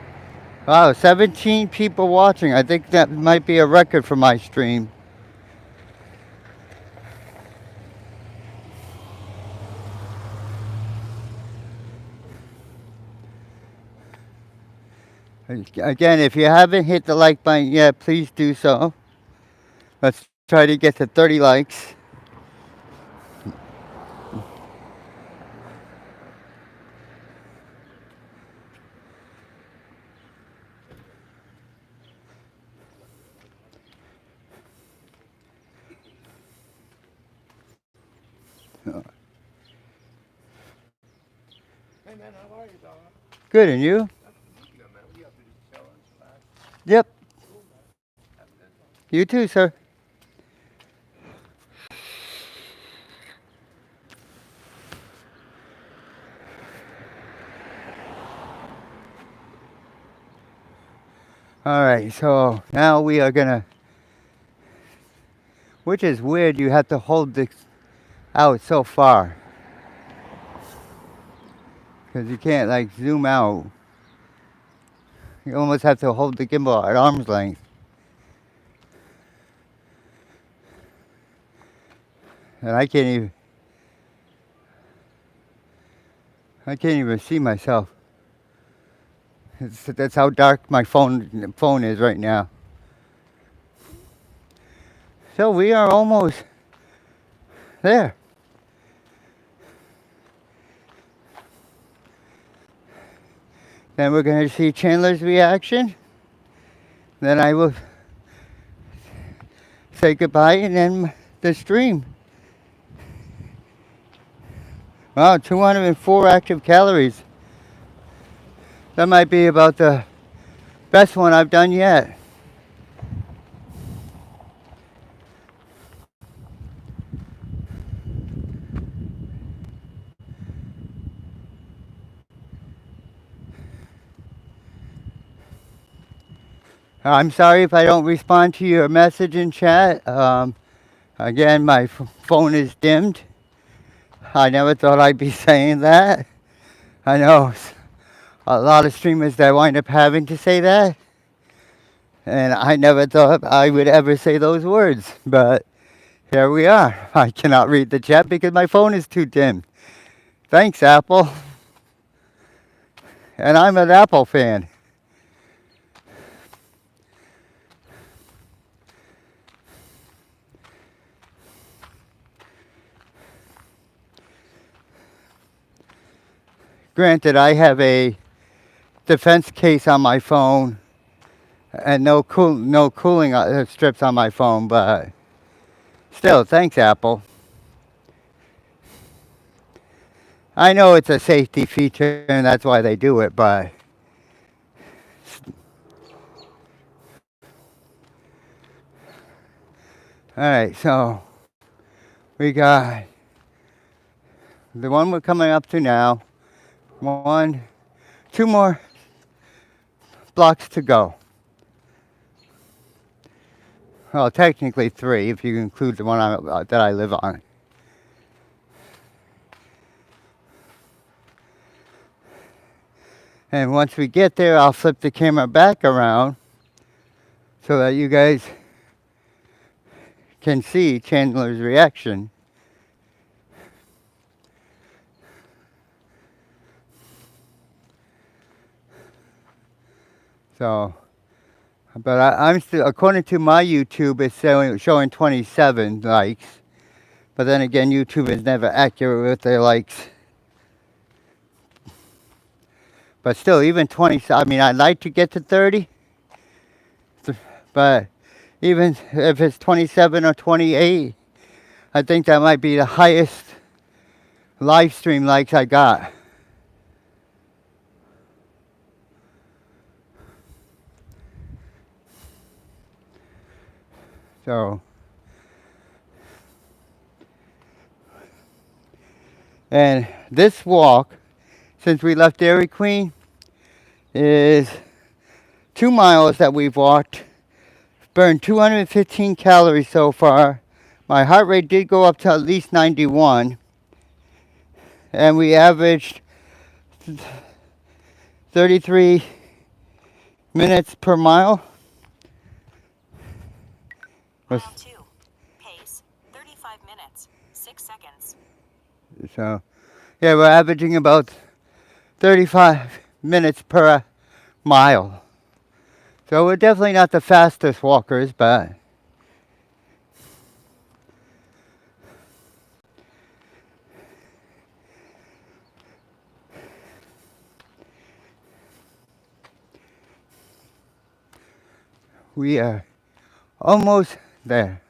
Wow, 17 people watching. I think that might be a record for my stream. Again, if you haven't hit the like button yet, please do so. Let's try to get to 30 likes. Hey man, how are you, dog? Good, and you? Nice to meet you, man. What are you up to? Just chilling, relax. Yep. Cool, man. Have a good one. You too, sir. All right, so now we are gonna, which is weird, you have to hold this out so far. Because you can't like zoom out. You almost have to hold the gimbal at arm's length. And I can't even see myself. That's how dark my phone is right now. So we are almost there. Then we're going to see Chandler's reaction. Then I will say goodbye and end the stream. Wow, 204 active calories. That might be about the best one I've done yet. I'm sorry if I don't respond to your message in chat. Again, my phone is dimmed. I never thought I'd be saying that. I know a lot of streamers that wind up having to say that. And I never thought I would ever say those words. But here we are. I cannot read the chat because my phone is too dim. Thanks, Apple. And I'm an Apple fan. Granted, I have a defense case on my phone and no cooling strips on my phone, but still, thanks, Apple. I know it's a safety feature and that's why they do it, but alright, so we got the one we're coming up to now. 2 more blocks to go. Well, technically 3 if you include the one that I live on. And once we get there, I'll flip the camera back around so that you guys can see Chandler's reaction. So, but I'm still, according to my YouTube, it's showing 27 likes. But then again, YouTube is never accurate with their likes. But still, even 20, I mean, I'd like to get to 30. But even if it's 27 or 28, I think that might be the highest live stream likes I got. So, and this walk, since we left Dairy Queen, is 2 miles that we've walked. Burned 215 calories so far. My heart rate did go up to at least 91. And we averaged 33 minutes per mile. Mile 2. Pace 35 minutes, 6 seconds. So, yeah, we're averaging about 35 minutes per mile. So we're definitely not the fastest walkers, but we are almost there.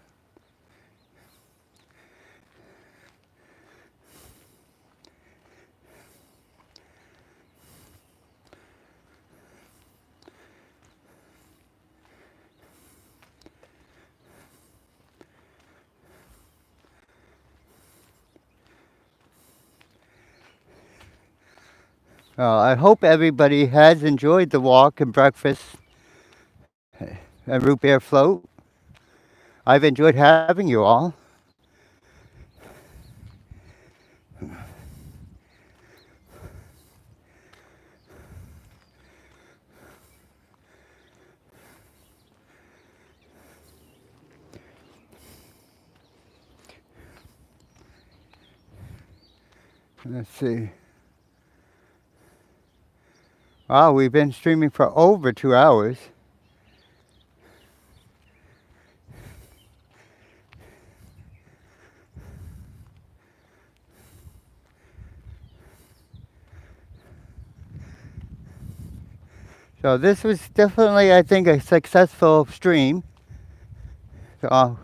Well, I hope everybody has enjoyed the walk and breakfast and root beer float. I've enjoyed having you all. Let's see. Wow, we've been streaming for over 2 hours. So this was definitely, I think, a successful stream. So,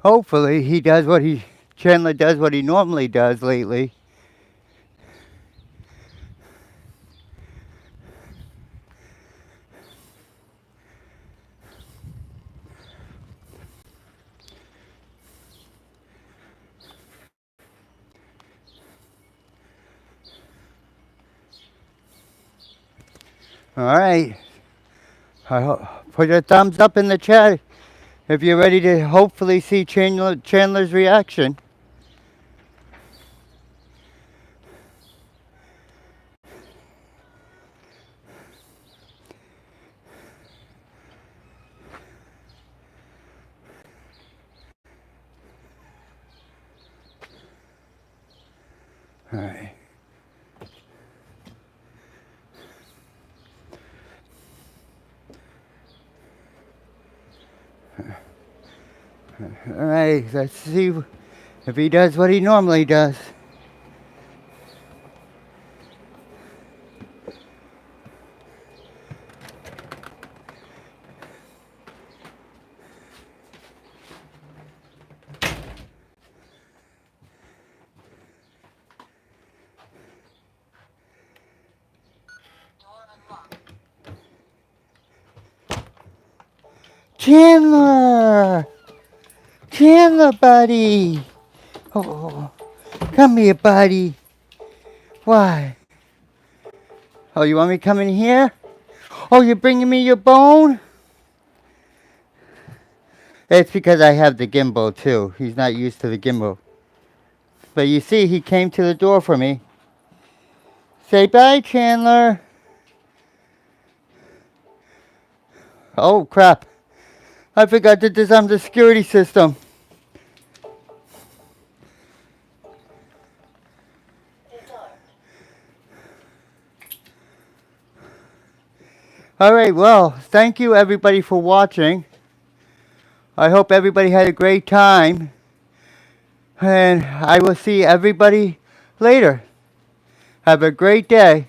hopefully Chandler does what he normally does lately. All right. Put your thumbs up in the chat if you're ready to hopefully see Chandler's reaction. All right. All right, let's see if he does what he normally does. Chandler! Chandler, buddy! Oh, come here, buddy. Why? Oh, you want me to come in here? Oh, you're bringing me your bone? It's because I have the gimbal, too. He's not used to the gimbal. But you see, he came to the door for me. Say bye, Chandler. Oh, crap. I forgot to disarm the security system. Alright, well, thank you everybody for watching. I hope everybody had a great time. And I will see everybody later. Have a great day.